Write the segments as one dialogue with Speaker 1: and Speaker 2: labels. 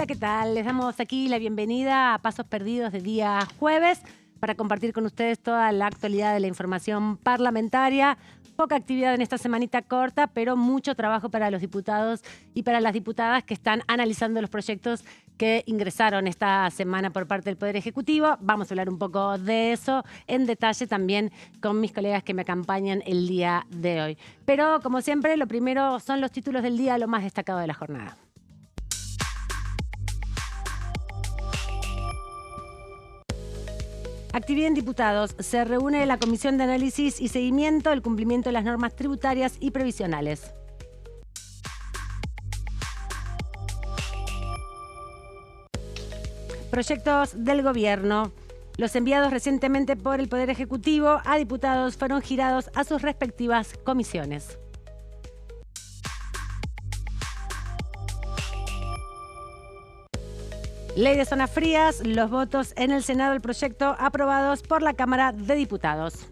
Speaker 1: Hola, ¿qué tal? Les damos aquí la bienvenida a Pasos Perdidos de día jueves para compartir con ustedes toda la actualidad de la información parlamentaria. Poca actividad en esta semanita corta, pero mucho trabajo para los diputados y para las diputadas que están analizando los proyectos que ingresaron esta semana por parte del Poder Ejecutivo. Vamos a hablar un poco de eso en detalle también con mis colegas que me acompañan el día de hoy. Pero, como siempre, lo primero son los títulos del día, lo más destacado de la jornada. Actividad en diputados. Se reúne la Comisión de Análisis y Seguimiento del Cumplimiento de las Normas Tributarias y Previsionales. Proyectos del Gobierno. Los enviados recientemente por el Poder Ejecutivo a diputados fueron girados a sus respectivas comisiones. Ley de zonas frías, los votos en el Senado del proyecto aprobados por la Cámara de Diputados.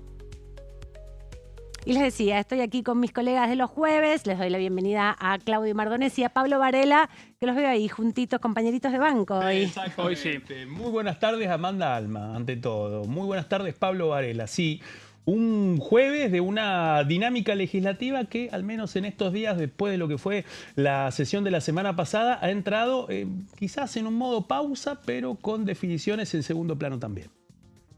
Speaker 1: Y les decía, estoy aquí con mis colegas de los jueves, les doy la bienvenida a Claudio Mardones y a Pablo Varela, que los veo ahí juntitos, compañeritos de banco hoy.
Speaker 2: Exacto, hoy sí. Muy buenas tardes, Amanda Alma, ante todo. Muy buenas tardes, Pablo Varela. Sí, un jueves de una dinámica legislativa que, al menos en estos días, después de lo que fue la sesión de la semana pasada, ha entrado quizás en un modo pausa, pero con definiciones en segundo plano también.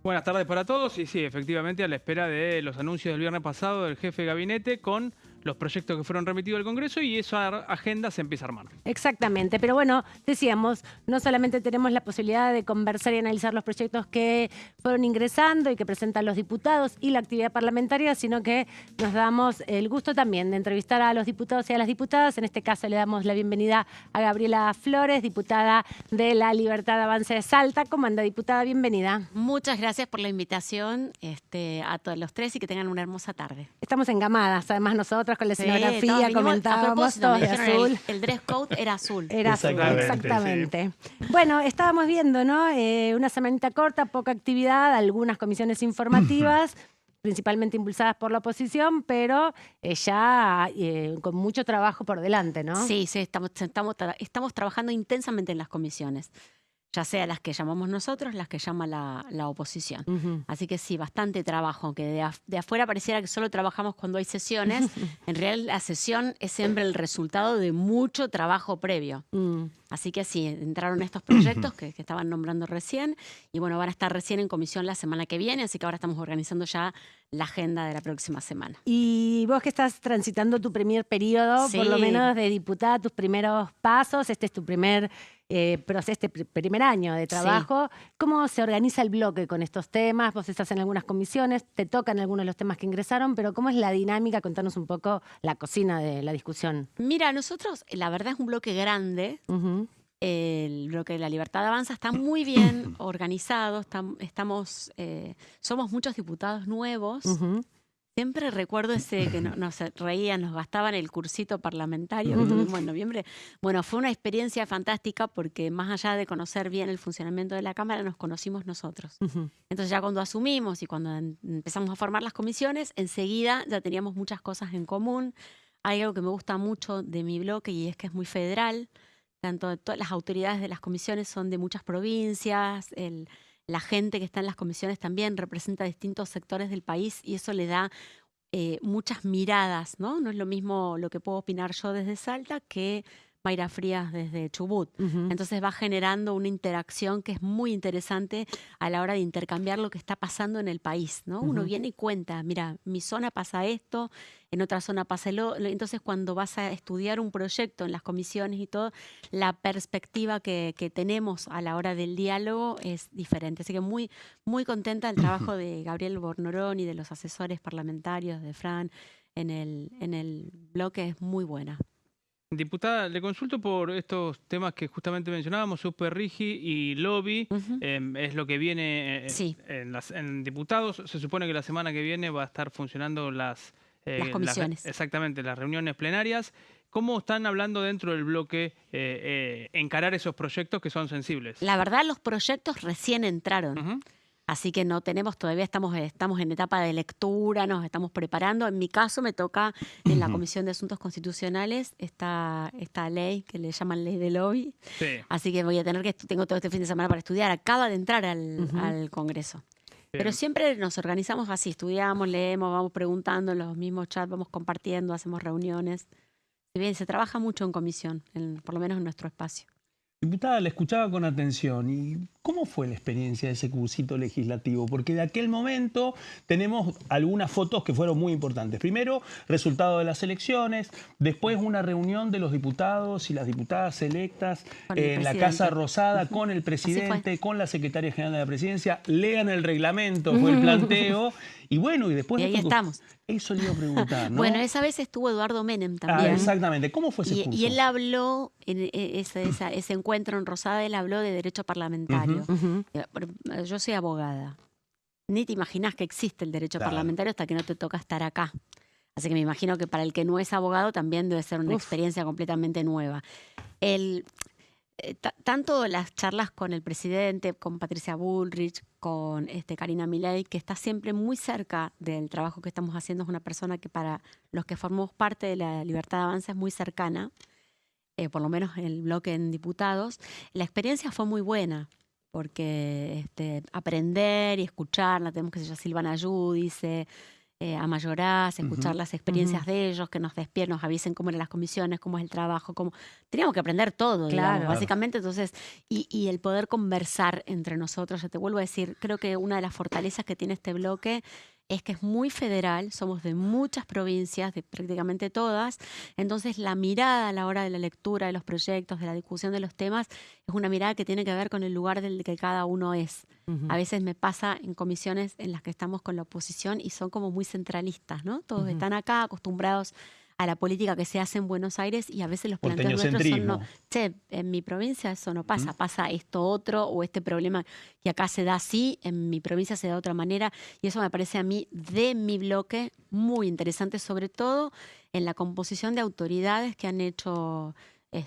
Speaker 3: Buenas tardes para todos y sí, efectivamente a la espera de los anuncios del viernes pasado del jefe de gabinete con los proyectos que fueron remitidos al Congreso y esa agenda se empieza a armar.
Speaker 1: Exactamente, pero bueno, decíamos, no solamente tenemos la posibilidad de conversar y analizar los proyectos que fueron ingresando y que presentan los diputados y la actividad parlamentaria, sino que nos damos el gusto también de entrevistar a los diputados y a las diputadas. En este caso le damos la bienvenida a Gabriela Flores, diputada de La Libertad Avanza de Salta. ¿Cómo anda, diputada? Bienvenida.
Speaker 4: Muchas gracias por la invitación a todos los tres y que tengan una hermosa tarde.
Speaker 1: Estamos engamadas, además nosotras con la
Speaker 4: Sí,
Speaker 1: escenografía,
Speaker 4: todos
Speaker 1: comentábamos,
Speaker 4: me
Speaker 1: todos de
Speaker 4: dijeron
Speaker 1: azul.
Speaker 4: El dress code era azul.
Speaker 1: Era azul, exactamente. Sí. Bueno, estábamos viendo, ¿no? Una semanita corta, poca actividad, algunas comisiones informativas, principalmente impulsadas por la oposición, pero ya con mucho trabajo por delante, ¿no?
Speaker 4: Sí, estamos trabajando intensamente en las comisiones, ya sea las que llamamos nosotros, las que llama la oposición. Así que sí, bastante trabajo, aunque de afuera pareciera que solo trabajamos cuando hay sesiones. En realidad la sesión es siempre el resultado de mucho trabajo previo. Así que sí, entraron estos proyectos que estaban nombrando recién y bueno, van a estar recién en comisión la semana que viene, así que ahora estamos organizando ya la agenda de la próxima semana.
Speaker 1: Y vos que estás transitando tu primer periodo,
Speaker 4: Sí.
Speaker 1: por lo menos de diputada, tus primeros pasos, este es tu primer proceso, este primer año de trabajo. Sí. ¿Cómo se organiza el bloque con estos temas? Vos estás en algunas comisiones, te tocan algunos de los temas que ingresaron, pero ¿cómo es la dinámica? Contanos un poco la cocina de la discusión.
Speaker 4: Mira, nosotros, la verdad es un bloque grande. El bloque de La Libertad Avanza está muy bien organizado, somos muchos diputados nuevos. Siempre recuerdo ese que nos reían, nos gastaban el cursito parlamentario que tuvimos en noviembre. Bueno, fue una experiencia fantástica porque más allá de conocer bien el funcionamiento de la Cámara, nos conocimos nosotros. Entonces ya cuando asumimos y cuando empezamos a formar las comisiones, enseguida ya teníamos muchas cosas en común. Hay algo que me gusta mucho de mi bloque y es que es muy federal. Todas las autoridades de las comisiones son de muchas provincias, la gente que está en las comisiones también representa distintos sectores del país y eso le da muchas miradas, ¿no? No es lo mismo lo que puedo opinar yo desde Salta que Mayra Frías desde Chubut. Entonces va generando una interacción que es muy interesante a la hora de intercambiar lo que está pasando en el país, ¿no? Uno viene y cuenta, mira, mi zona pasa esto, en otra zona pasa entonces cuando vas a estudiar un proyecto en las comisiones y todo, la perspectiva que tenemos a la hora del diálogo es diferente. Así que muy, muy contenta del trabajo de Gabriel Bornorón y de los asesores parlamentarios de Fran en el bloque, es muy buena.
Speaker 3: Diputada, le consulto por estos temas que justamente mencionábamos, Superrigi y lobby, es lo que viene
Speaker 4: Sí.
Speaker 3: en diputados. Se supone que la semana que viene va a estar funcionando las
Speaker 4: comisiones.
Speaker 3: Exactamente, las reuniones plenarias. ¿Cómo están hablando dentro del bloque encarar esos proyectos que son sensibles?
Speaker 4: La verdad, los proyectos recién entraron. Así que no tenemos, todavía estamos en etapa de lectura, nos estamos preparando. En mi caso me toca en la Comisión de Asuntos Constitucionales esta ley que le llaman ley de lobby.
Speaker 3: Sí.
Speaker 4: Así que voy a tener tengo todo este fin de semana para estudiar. Acaba de entrar al Congreso. Pero
Speaker 3: Bien.
Speaker 4: siempre nos organizamos así, estudiamos, leemos, vamos preguntando en los mismos chats, vamos compartiendo, hacemos reuniones. Si bien se trabaja mucho en comisión, por lo menos en nuestro espacio.
Speaker 2: Diputada, la escuchaba con atención. ¿Y cómo fue la experiencia de ese cursito legislativo? Porque de aquel momento tenemos algunas fotos que fueron muy importantes. Primero, resultado de las elecciones. Después, una reunión de los diputados y las diputadas electas en la Casa Rosada con el presidente, con la secretaria general de la presidencia. Lean el reglamento, fue el planteo. Y bueno, y después...
Speaker 4: Y ahí estamos.
Speaker 2: Eso le iba a preguntar, ¿no?
Speaker 4: Bueno, esa vez estuvo Eduardo Menem también.
Speaker 2: Exactamente. ¿Cómo fue ese curso?
Speaker 4: Y él habló, en ese encuentro en Rosada, él habló de derecho parlamentario. Yo soy abogada. Ni te imaginas que existe el derecho parlamentario hasta que no te toca estar acá. Así que me imagino que para el que no es abogado también debe ser una experiencia completamente nueva. Tanto las charlas con el presidente, con Patricia Bullrich, con Karina Milei, que está siempre muy cerca del trabajo que estamos haciendo, es una persona que para los que formamos parte de la Libertad de Avanza es muy cercana, por lo menos en el bloque en diputados. La experiencia fue muy buena, porque aprender y escuchar, la tenemos que ser Silvana Giudice, a Mayoraz, escuchar las experiencias de ellos, que nos despierten, nos avisen cómo eran las comisiones, cómo es el trabajo, teníamos que aprender todo, digamos, básicamente. Entonces, y el poder conversar entre nosotros. Yo te vuelvo a decir, creo que una de las fortalezas que tiene este bloque es que es muy federal, somos de muchas provincias, de prácticamente todas, entonces la mirada a la hora de la lectura de los proyectos, de la discusión de los temas, es una mirada que tiene que ver con el lugar del que cada uno es. A veces me pasa en comisiones en las que estamos con la oposición y son como muy centralistas, ¿no? Todos están acá acostumbrados a la política que se hace en Buenos Aires y a veces los planteos nuestros son no, che, en mi provincia eso no pasa, pasa esto otro o este problema que acá se da así, en mi provincia se da de otra manera, y eso me parece a mí de mi bloque muy interesante, sobre todo en la composición de autoridades que han hecho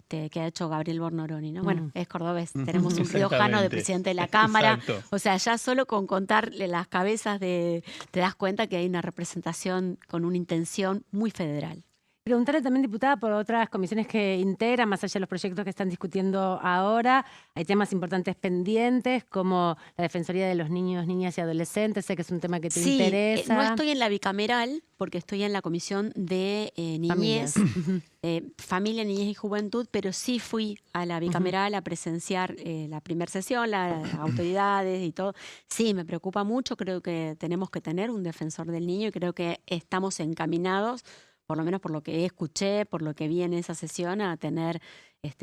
Speaker 4: que ha hecho Gabriel Bornoroni, ¿no? Bueno, es cordobés, tenemos un riojano de presidente de la Cámara, o sea, ya solo con contarle las cabezas te das cuenta que hay una representación con una intención muy federal.
Speaker 1: Preguntarle también, diputada, por otras comisiones que integran, más allá de los proyectos que están discutiendo ahora. Hay temas importantes pendientes, como la Defensoría de los Niños, Niñas y Adolescentes. Sé que es un tema que te interesa.
Speaker 4: No estoy en la bicameral, porque estoy en la Comisión de Niñez, Familia, Niñez y Juventud, pero sí fui a la bicameral a presenciar la primera sesión, las autoridades y todo. Sí, me preocupa mucho, creo que tenemos que tener un defensor del niño y creo que estamos encaminados, por lo menos por lo que escuché, por lo que vi en esa sesión, a tener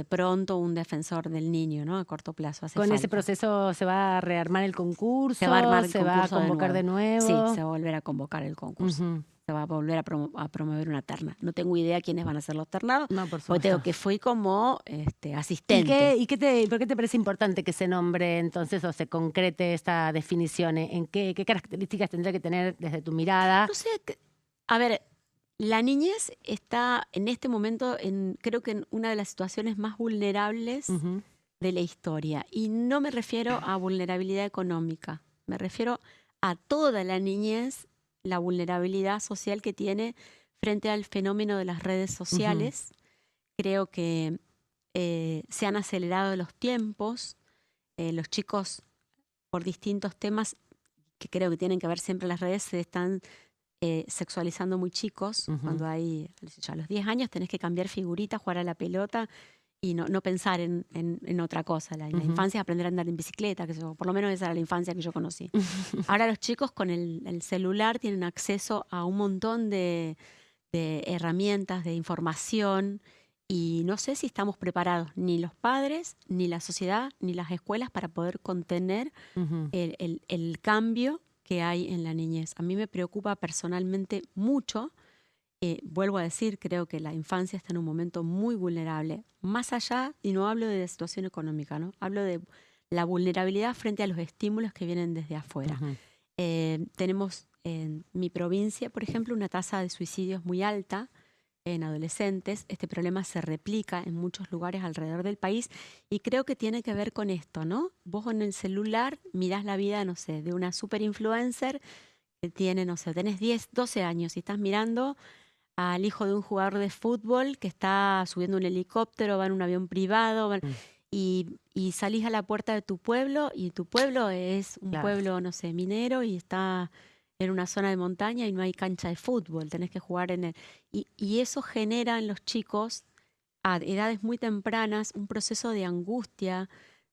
Speaker 4: pronto un defensor del niño, ¿no? A corto plazo.
Speaker 1: Con ese proceso se va a rearmar el concurso,
Speaker 4: se va a armar
Speaker 1: se va a convocar de nuevo.
Speaker 4: Sí, se va a volver a convocar el concurso. Se va a volver a promover una terna. No tengo idea quiénes van a ser los ternados,
Speaker 1: no, por
Speaker 4: porque tengo que fui como asistente.
Speaker 1: ¿Por qué te parece importante que se nombre entonces o se concrete esta definición? ¿En qué características tendría que tener desde tu mirada?
Speaker 4: No sé, a ver, la niñez está en este momento, creo que en una de las situaciones más vulnerables de la historia. Y no me refiero a vulnerabilidad económica, me refiero a toda la niñez, la vulnerabilidad social que tiene frente al fenómeno de las redes sociales. Creo que se han acelerado los tiempos, los chicos por distintos temas que creo que tienen que ver siempre las redes se están sexualizando muy chicos. Cuando hay, a los 10 años tenés que cambiar figuritas, jugar a la pelota y no pensar en otra cosa. La infancia es aprender a andar en bicicleta, que por lo menos esa era la infancia que yo conocí. Ahora los chicos con el celular tienen acceso a un montón de herramientas, de información, y no sé si estamos preparados, ni los padres, ni la sociedad, ni las escuelas, para poder contener el cambio que hay en la niñez. A mí me preocupa personalmente mucho. Vuelvo a decir, creo que la infancia está en un momento muy vulnerable. Más allá, y no hablo de la situación económica, ¿no? Hablo de la vulnerabilidad frente a los estímulos que vienen desde afuera. Tenemos en mi provincia, por ejemplo, una tasa de suicidios muy alta. en adolescentes. Este problema se replica en muchos lugares alrededor del país y creo que tiene que ver con esto, ¿no? Vos en el celular mirás la vida, no sé, de una super influencer que tiene, no sé, tenés 10, 12 años y estás mirando al hijo de un jugador de fútbol que está subiendo un helicóptero, va en un avión privado, y salís a la puerta de tu pueblo y tu pueblo es un pueblo, no sé, minero y está en una zona de montaña y no hay cancha de fútbol, tenés que jugar en el... Y eso genera en los chicos a edades muy tempranas un proceso de angustia,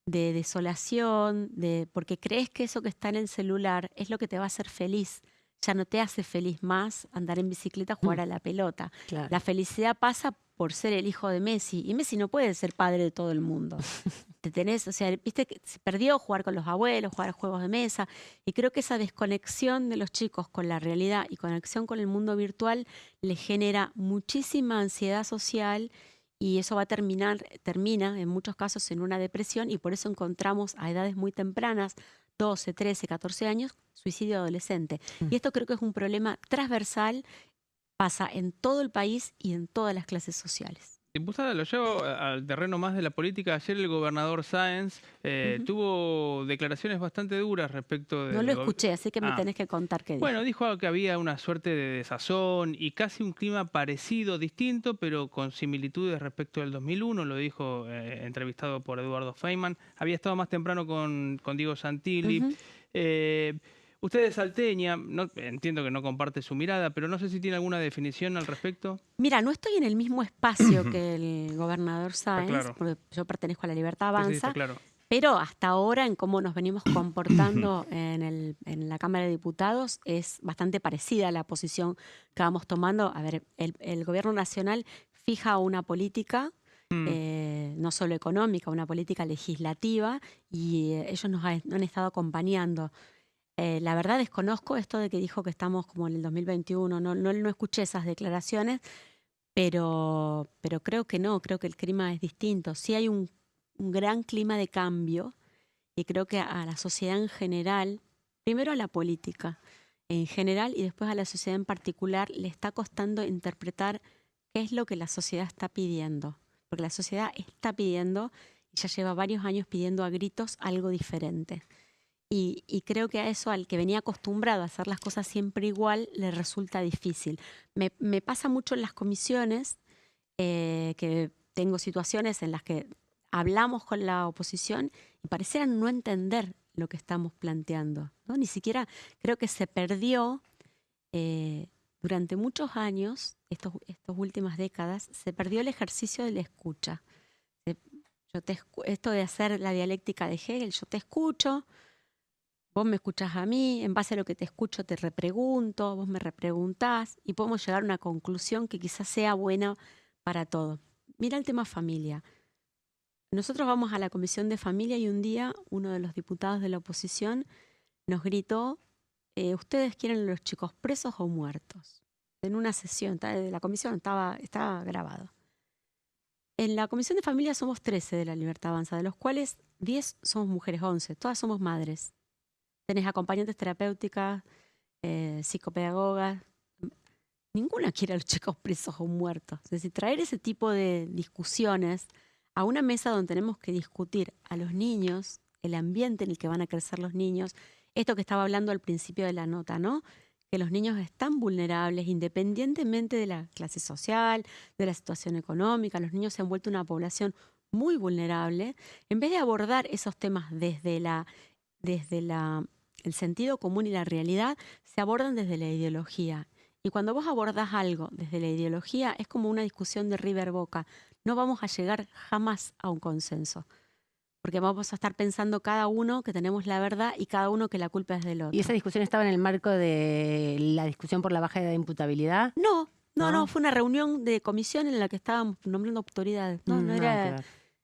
Speaker 4: de desolación, porque crees que eso que está en el celular es lo que te va a hacer feliz. Ya no te hace feliz más andar en bicicleta, jugar a la pelota.
Speaker 1: Claro.
Speaker 4: La felicidad pasa por ser el hijo de Messi. Y Messi no puede ser padre de todo el mundo. Te tenés, o sea, viste que se perdió jugar con los abuelos, jugar a juegos de mesa. Y creo que esa desconexión de los chicos con la realidad y conexión con el mundo virtual les genera muchísima ansiedad social. Y eso termina en muchos casos en una depresión y por eso encontramos a edades muy tempranas, 12, 13, 14 años, suicidio adolescente. Y esto creo que es un problema transversal, pasa en todo el país y en todas las clases sociales.
Speaker 3: Diputada, lo llevo al terreno más de la política. Ayer el gobernador Sáenz tuvo declaraciones bastante duras respecto de...
Speaker 4: No lo escuché, así que me tenés que contar qué dijo.
Speaker 3: Bueno, dijo que había una suerte de desazón y casi un clima parecido, distinto, pero con similitudes respecto del 2001. Lo dijo entrevistado por Eduardo Feynman. Había estado más temprano con Diego Santilli. Usted es salteña, entiendo que no comparte su mirada, pero no sé si tiene alguna definición al respecto.
Speaker 4: Mira, no estoy en el mismo espacio que el gobernador Sáenz, porque yo pertenezco a La Libertad Avanza,
Speaker 3: Sí, está claro.
Speaker 4: Pero hasta ahora, en cómo nos venimos comportando en la Cámara de Diputados, es bastante parecida a la posición que vamos tomando. A ver, el gobierno nacional fija una política, no solo económica, una política legislativa, y ellos nos han estado acompañando. La verdad desconozco esto de que dijo que estamos como en el 2021, no escuché esas declaraciones, pero creo que no, creo que el clima es distinto. Sí hay un gran clima de cambio y creo que a la sociedad en general, primero a la política en general y después a la sociedad en particular, le está costando interpretar qué es lo que la sociedad está pidiendo. Porque la sociedad está pidiendo, y ya lleva varios años pidiendo a gritos algo diferente. Y creo que a eso, al que venía acostumbrado a hacer las cosas siempre igual, le resulta difícil. Me pasa mucho en las comisiones, que tengo situaciones en las que hablamos con la oposición y parecieran no entender lo que estamos planteando, ¿no? Ni siquiera creo que se perdió durante muchos años, estas últimas décadas, se perdió el ejercicio de la escucha. Esto de hacer la dialéctica de Hegel, yo te escucho, vos me escuchás a mí, en base a lo que te escucho te repregunto, vos me repreguntás y podemos llegar a una conclusión que quizás sea buena para todos. Mira el tema familia. Nosotros vamos a la Comisión de Familia y un día uno de los diputados de la oposición nos gritó, ¿ustedes quieren a los chicos presos o muertos? En una sesión de la comisión, estaba grabado. En la Comisión de Familia somos 13 de La Libertad Avanza, de los cuales 10 somos mujeres, 11, todas somos madres. Tenés acompañantes terapéuticas, psicopedagogas. Ninguna quiere a los chicos presos o muertos. Es decir, traer ese tipo de discusiones a una mesa donde tenemos que discutir a los niños, el ambiente en el que van a crecer los niños, esto que estaba hablando al principio de la nota, ¿no? Que los niños están vulnerables independientemente de la clase social, de la situación económica. Los niños se han vuelto una población muy vulnerable. En vez de abordar esos temas desde el sentido común y la realidad, se abordan desde la ideología. Y cuando vos abordás algo desde la ideología, es como una discusión de River Boca. No vamos a llegar jamás a un consenso. Porque vamos a estar pensando cada uno que tenemos la verdad y cada uno que la culpa es del otro.
Speaker 1: ¿Y esa discusión estaba en el marco de la discusión por la baja de imputabilidad?
Speaker 4: No, fue una reunión de comisión en la que estábamos nombrando autoridades.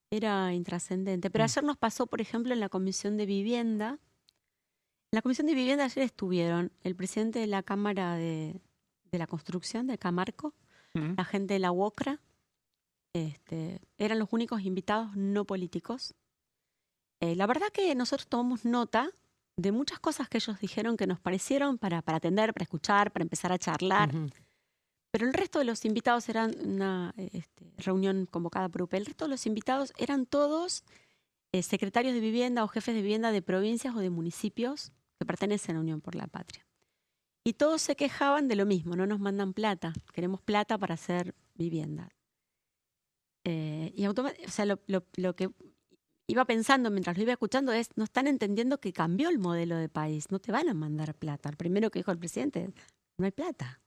Speaker 4: Era intrascendente. Pero ayer nos pasó, por ejemplo, en la Comisión de Vivienda. En la Comisión de Vivienda ayer estuvieron el presidente de la Cámara de la Construcción, de Camarco, la gente de la UOCRA. Eran los únicos invitados no políticos. La verdad que nosotros tomamos nota de muchas cosas que ellos dijeron que nos parecieron para atender, para escuchar, para empezar a charlar. Pero el resto de los invitados eran una reunión convocada por UP. El resto de los invitados eran todos secretarios de vivienda o jefes de vivienda de provincias o de municipios que pertenecen a Unión por la Patria. Y todos se quejaban de lo mismo, no nos mandan plata, queremos plata para hacer vivienda. O sea, lo que iba pensando mientras lo iba escuchando es, no están entendiendo que cambió el modelo de país, no te van a mandar plata. El primero que dijo el presidente, no hay plata.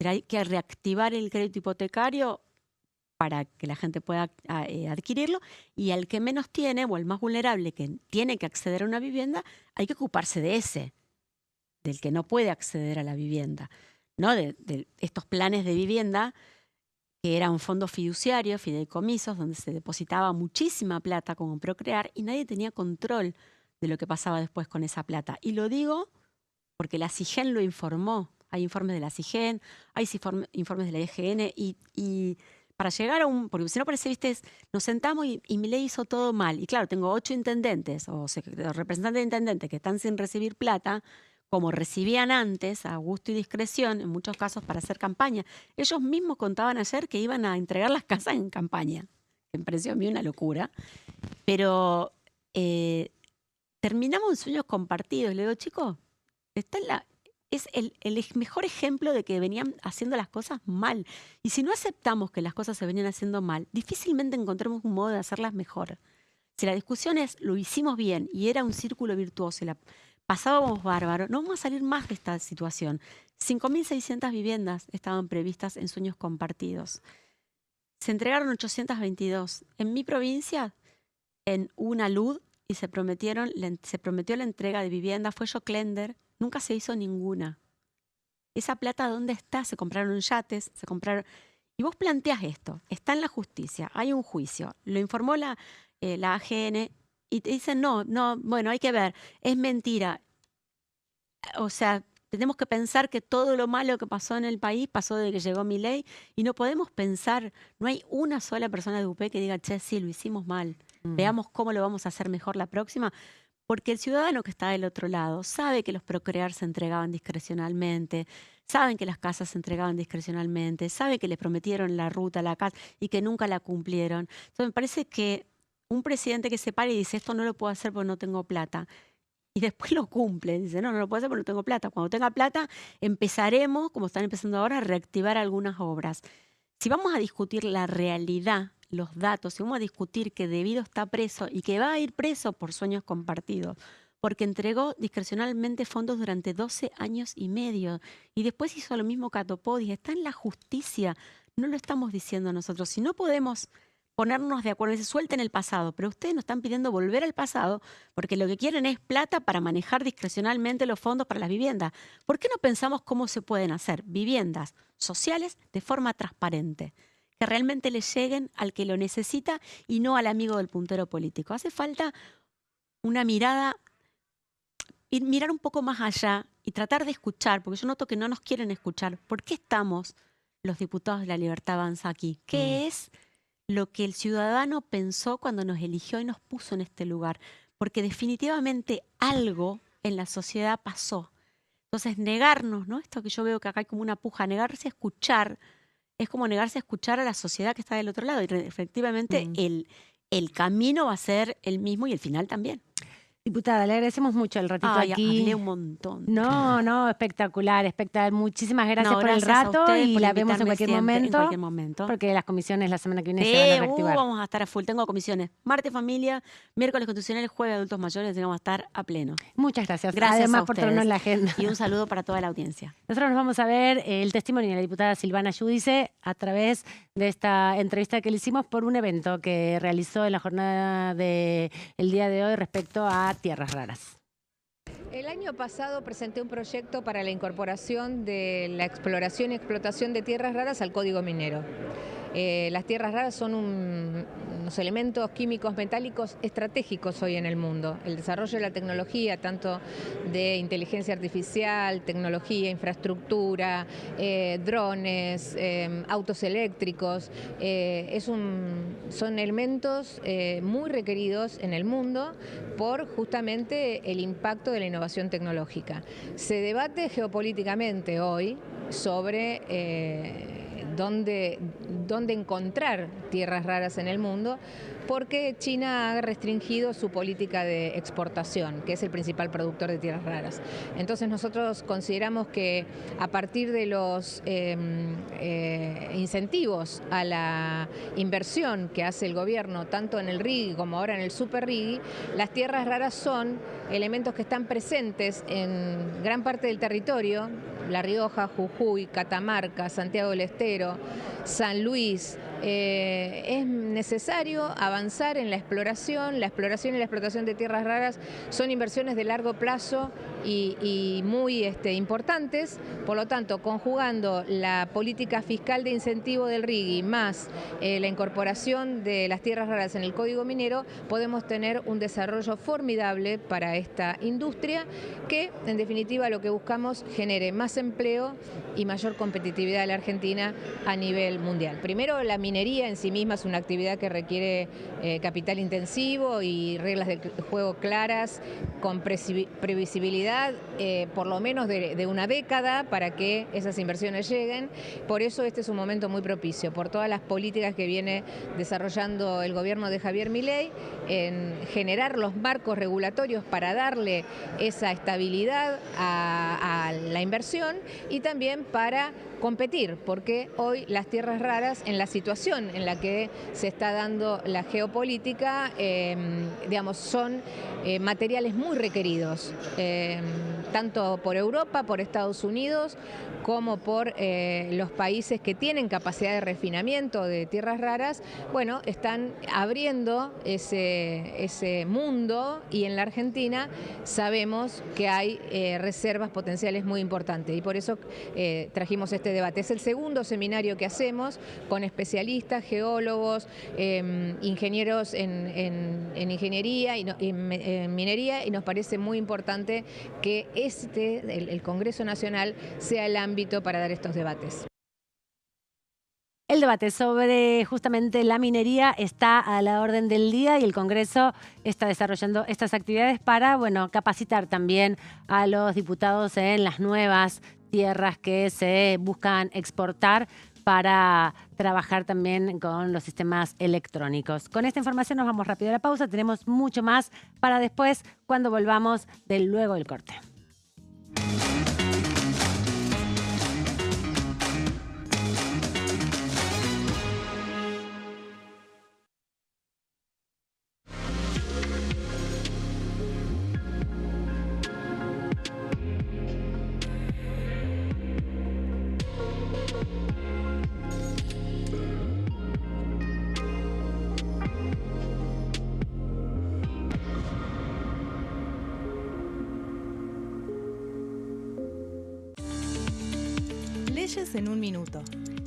Speaker 4: Hay que reactivar el crédito hipotecario para que la gente pueda adquirirlo, y al que menos tiene, o el más vulnerable que tiene que acceder a una vivienda, hay que ocuparse de ese, del que no puede acceder a la vivienda, ¿no? De estos planes de vivienda que eran fondos fiduciarios, fideicomisos, donde se depositaba muchísima plata como Procrear y nadie tenía control de lo que pasaba después con esa plata. Y lo digo porque la SIGEN lo informó. Hay informes de la SIGEN, hay informes de la EGN y para llegar a porque si no parece, viste, nos sentamos y Milei hizo todo mal. Y claro, tengo 8 intendentes o representantes de intendentes que están sin recibir plata, como recibían antes, a gusto y discreción, en muchos casos para hacer campaña. Ellos mismos contaban ayer que iban a entregar las casas en campaña, que me pareció a mí una locura. Pero terminamos en sueños compartidos. Le digo, chicos, es el mejor ejemplo de que venían haciendo las cosas mal. Y si no aceptamos que las cosas se venían haciendo mal, difícilmente encontremos un modo de hacerlas mejor. Si la discusión es, lo hicimos bien y era un círculo virtuoso y pasábamos bárbaro, no vamos a salir más de esta situación. 5.600 viviendas estaban previstas en sueños compartidos. Se entregaron 822. En mi provincia, en una luz, y se prometió la entrega de vivienda, fue Joclender, nunca se hizo ninguna. ¿Esa plata dónde está? Se compraron yates, Y vos planteás esto, está en la justicia, hay un juicio, lo informó la AGN, y te dicen, no, bueno, hay que ver, es mentira. O sea, tenemos que pensar que todo lo malo que pasó en el país pasó desde que llegó Milei, y no podemos pensar, no hay una sola persona de UP que diga, che, sí, lo hicimos mal, veamos cómo lo vamos a hacer mejor la próxima, porque el ciudadano que está del otro lado sabe que los Procrear se entregaban discrecionalmente, saben que las casas se entregaban discrecionalmente, sabe que les prometieron la ruta, la casa, y que nunca la cumplieron. Entonces me parece que un presidente que se pare y dice, esto no lo puedo hacer porque no tengo plata, y después lo cumple, dice, no lo puedo hacer porque no tengo plata. Cuando tenga plata empezaremos, como están empezando ahora, a reactivar algunas obras. Si vamos a discutir la realidad, los datos, si vamos a discutir que Debido está preso y que va a ir preso por sueños compartidos, porque entregó discrecionalmente fondos durante 12 años y medio, y después hizo lo mismo Catopodis, está en la justicia, no lo estamos diciendo nosotros. Si no podemos ponernos de acuerdo, se suelten el pasado, pero ustedes nos están pidiendo volver al pasado porque lo que quieren es plata para manejar discrecionalmente los fondos para las viviendas. ¿Por qué no pensamos cómo se pueden hacer viviendas sociales de forma transparente, que realmente le lleguen al que lo necesita y no al amigo del puntero político? Hace falta una mirada, y mirar un poco más allá y tratar de escuchar, porque yo noto que no nos quieren escuchar. ¿Por qué estamos los diputados de La Libertad Avanza aquí? ¿Qué es lo que el ciudadano pensó cuando nos eligió y nos puso en este lugar? Porque definitivamente algo en la sociedad pasó. Entonces negarnos, ¿no? Esto que yo veo que acá hay como una puja, negarse a escuchar, es como negarse a escuchar a la sociedad que está del otro lado. Y efectivamente el camino va a ser el mismo y el final también.
Speaker 1: Diputada, le agradecemos mucho el ratito aquí.
Speaker 4: Hablé un montón.
Speaker 1: No, espectacular, espectacular. Muchísimas gracias por el rato y la vemos en cualquier momento. Porque las comisiones la semana que viene se van a reactivar.
Speaker 4: Vamos a estar a full. Tengo comisiones martes familia, miércoles constitucional, jueves adultos mayores, y vamos a estar a pleno.
Speaker 1: Muchas gracias.
Speaker 4: Gracias
Speaker 1: además
Speaker 4: a
Speaker 1: por
Speaker 4: ustedes.
Speaker 1: tenernos en la agenda.
Speaker 4: Y un saludo para toda la audiencia.
Speaker 1: Nosotros nos vamos a ver el testimonio de la diputada Silvana Giudice a través de esta entrevista que le hicimos por un evento que realizó en la jornada del día de hoy respecto a tierras raras.
Speaker 5: El año pasado presenté un proyecto para la incorporación de la exploración y explotación de tierras raras al Código Minero. Las tierras raras son unos elementos químicos metálicos estratégicos hoy en el mundo. El desarrollo de la tecnología, tanto de inteligencia artificial, tecnología, infraestructura, drones, autos eléctricos, son elementos muy requeridos en el mundo por justamente el impacto de la innovación tecnológica. Se debate geopolíticamente hoy sobre dónde encontrar tierras raras en el mundo, porque China ha restringido su política de exportación, que es el principal productor de tierras raras. Entonces nosotros consideramos que a partir de los incentivos a la inversión que hace el gobierno, tanto en el RIGI como ahora en el Super RIGI, las tierras raras son elementos que están presentes en gran parte del territorio, La Rioja, Jujuy, Catamarca, Santiago del Estero, San Luis. Es necesario avanzar en la exploración y la explotación de tierras raras son inversiones de largo plazo y muy importantes. Por lo tanto, conjugando la política fiscal de incentivo del RIGI más la incorporación de las tierras raras en el Código Minero, podemos tener un desarrollo formidable para esta industria que, en definitiva, lo que buscamos genere más empleo y mayor competitividad de la Argentina a nivel mundial. Primero, la minería en sí misma es una actividad que requiere capital intensivo y reglas de juego claras, con previsibilidad, por lo menos de una década, para que esas inversiones lleguen. Por eso este es un momento muy propicio, por todas las políticas que viene desarrollando el gobierno de Javier Milei, en generar los marcos regulatorios para darle esa estabilidad a la inversión y también para competir, porque hoy las tierras raras, en la situación en la que se está dando la geopolítica, son materiales muy requeridos, tanto por Europa, por Estados Unidos, como por los países que tienen capacidad de refinamiento de tierras raras. Bueno, están abriendo ese mundo, y en la Argentina sabemos que hay reservas potenciales muy importantes, y por eso trajimos este debate. Es el segundo seminario que hacemos con especialistas, geólogos, ingenieros en ingeniería y en minería, y nos parece muy importante que el Congreso Nacional sea el ámbito para dar estos debates.
Speaker 1: El debate sobre justamente la minería está a la orden del día y el Congreso está desarrollando estas actividades para, capacitar también a los diputados en las nuevas tierras que se buscan exportar para trabajar también con los sistemas electrónicos. Con esta información nos vamos rápido a la pausa. Tenemos mucho más para después cuando volvamos luego del corte.
Speaker 6: Leyes en un minuto.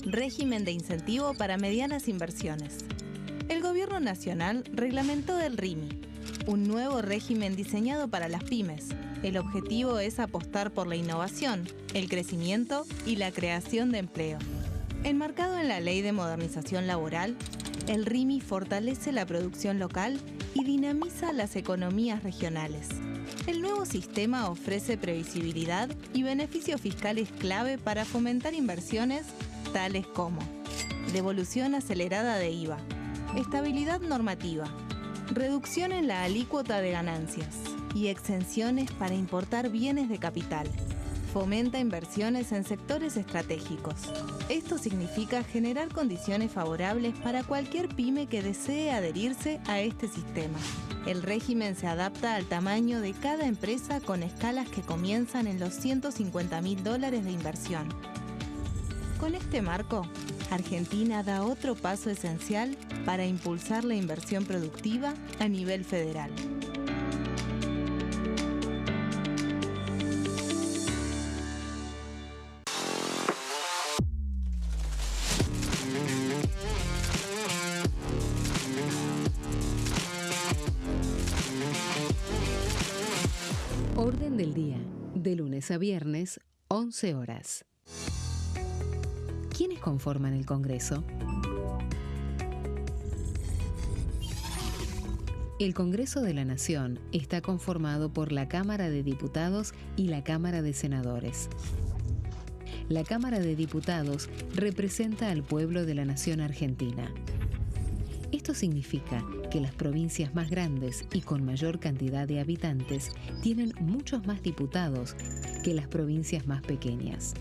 Speaker 6: Régimen de incentivo para medianas inversiones. El Gobierno Nacional reglamentó el RIMI, un nuevo régimen diseñado para las pymes. El objetivo es apostar por la innovación, el crecimiento y la creación de empleo. Enmarcado en la Ley de Modernización Laboral, el RIMI fortalece la producción local y dinamiza las economías regionales. El nuevo sistema ofrece previsibilidad y beneficios fiscales clave para fomentar inversiones tales como devolución acelerada de IVA, estabilidad normativa, reducción en la alícuota de ganancias y exenciones para importar bienes de capital. Fomenta inversiones en sectores estratégicos. Esto significa generar condiciones favorables para cualquier pyme que desee adherirse a este sistema. El régimen se adapta al tamaño de cada empresa con escalas que comienzan en los $150.000 de inversión. Con este marco, Argentina da otro paso esencial para impulsar la inversión productiva a nivel federal.
Speaker 7: Orden del día, de lunes a viernes, 11 horas. ¿Quiénes conforman el Congreso? El Congreso de la Nación está conformado por la Cámara de Diputados y la Cámara de Senadores. La Cámara de Diputados representa al pueblo de la nación argentina. Esto significa que las provincias más grandes y con mayor cantidad de habitantes tienen muchos más diputados que las provincias más pequeñas.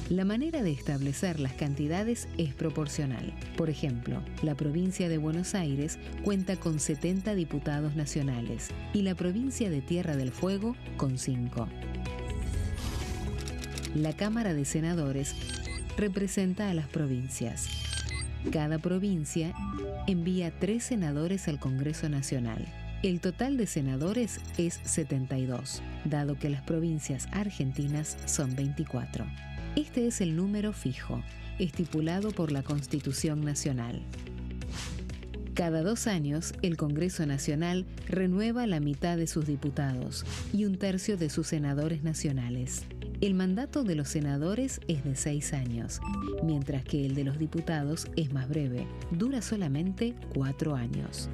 Speaker 7: La manera de establecer las cantidades es proporcional. Por ejemplo, la provincia de Buenos Aires cuenta con 70 diputados nacionales y la provincia de Tierra del Fuego con 5. La Cámara de Senadores representa a las provincias. Cada provincia envía 3 senadores al Congreso Nacional. El total de senadores es 72, dado que las provincias argentinas son 24. Este es el número fijo, estipulado por la Constitución Nacional. Cada 2 años, el Congreso Nacional renueva la mitad de sus diputados y 1/3 de sus senadores nacionales. El mandato de los senadores es de 6 años, mientras que el de los diputados es más breve, dura solamente 4 años.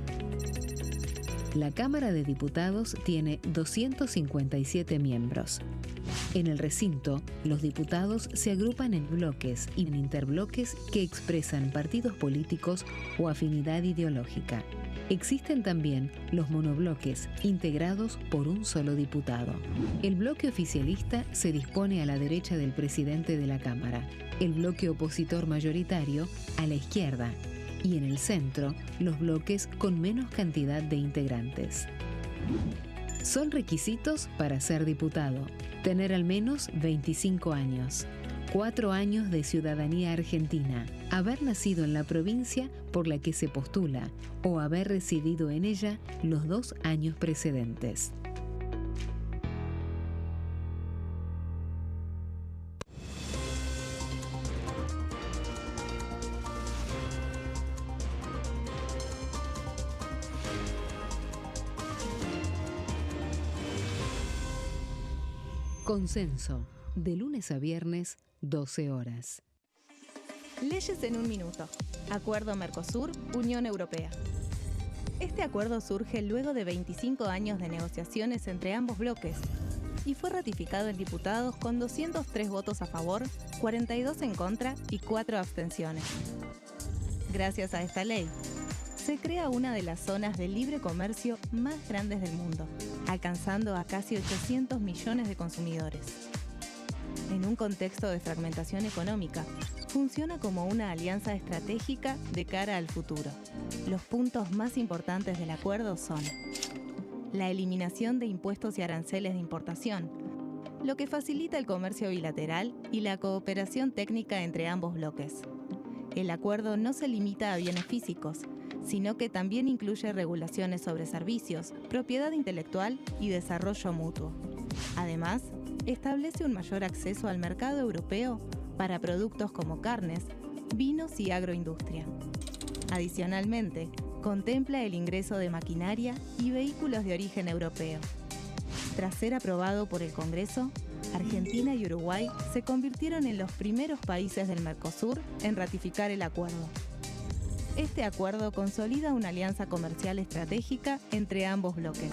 Speaker 7: La Cámara de Diputados tiene 257 miembros. En el recinto, los diputados se agrupan en bloques y en interbloques que expresan partidos políticos o afinidad ideológica. Existen también los monobloques, integrados por un solo diputado. El bloque oficialista se dispone a la derecha del presidente de la Cámara, el bloque opositor mayoritario a la izquierda, y en el centro, los bloques con menos cantidad de integrantes. Son requisitos para ser diputado: tener al menos 25 años, 4 años de ciudadanía argentina, haber nacido en la provincia por la que se postula o haber residido en ella los 2 años precedentes. Consenso, de lunes a viernes, 12 horas.
Speaker 6: Leyes en un minuto. Acuerdo Mercosur-Unión Europea. Este acuerdo surge luego de 25 años de negociaciones entre ambos bloques y fue ratificado en diputados con 203 votos a favor, 42 en contra y 4 abstenciones. Gracias a esta ley, se crea una de las zonas de libre comercio más grandes del mundo, alcanzando a casi 800 millones de consumidores. En un contexto de fragmentación económica, funciona como una alianza estratégica de cara al futuro. Los puntos más importantes del acuerdo son: la eliminación de impuestos y aranceles de importación, lo que facilita el comercio bilateral y la cooperación técnica entre ambos bloques. El acuerdo no se limita a bienes físicos, sino que también incluye regulaciones sobre servicios, propiedad intelectual y desarrollo mutuo. Además, establece un mayor acceso al mercado europeo para productos como carnes, vinos y agroindustria. Adicionalmente, contempla el ingreso de maquinaria y vehículos de origen europeo. Tras ser aprobado por el Congreso, Argentina y Uruguay se convirtieron en los primeros países del Mercosur en ratificar el acuerdo. Este acuerdo consolida una alianza comercial estratégica entre ambos bloques.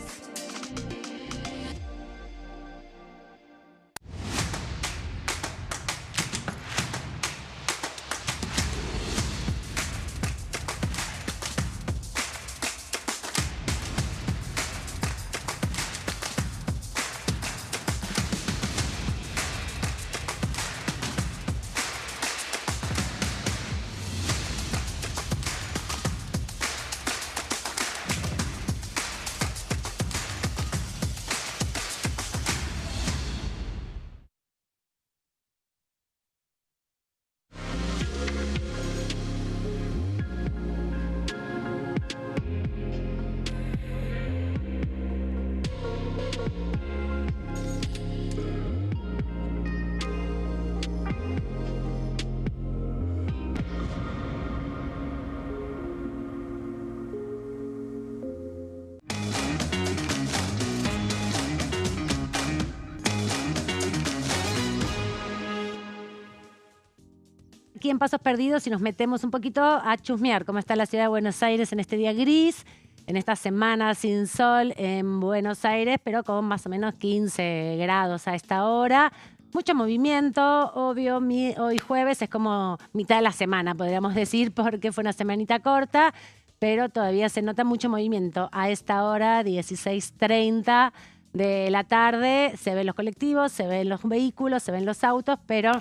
Speaker 1: Aquí en Pasos Perdidos y nos metemos un poquito a chusmear cómo está la ciudad de Buenos Aires en este día gris, en esta semana sin sol en Buenos Aires, pero con más o menos 15 grados a esta hora. Mucho movimiento, obvio, hoy jueves es como mitad de la semana, podríamos decir, porque fue una semanita corta, pero todavía se nota mucho movimiento. A esta hora, 16:30 de la tarde, se ven los colectivos, se ven los vehículos, se ven los autos, pero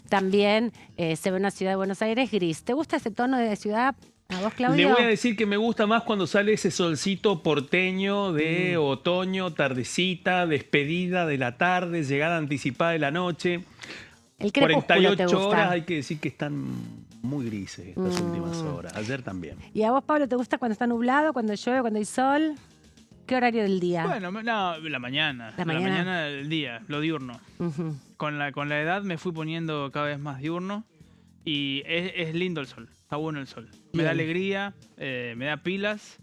Speaker 1: también se ve una ciudad de Buenos Aires gris. ¿Te gusta ese tono de ciudad? ¿A vos, Claudio?
Speaker 2: Le voy a decir que me gusta más cuando sale ese solcito porteño de otoño, tardecita, despedida de la tarde, llegada anticipada de la noche.
Speaker 1: El crepúsculo
Speaker 2: 48
Speaker 1: te gusta.
Speaker 2: horas, hay que decir que están muy grises estas últimas horas. Ayer también.
Speaker 1: ¿Y a vos, Pablo, te gusta cuando está nublado, cuando llueve, cuando hay sol? ¿Qué horario del día?
Speaker 3: Bueno, no, la mañana.
Speaker 1: ¿La
Speaker 3: La
Speaker 1: mañana?
Speaker 3: mañana del día, lo diurno.
Speaker 1: Ujú.
Speaker 3: Con la edad me fui poniendo cada vez más diurno y es lindo el sol, está bueno el sol. Me
Speaker 1: Bien.
Speaker 3: da alegría, me da pilas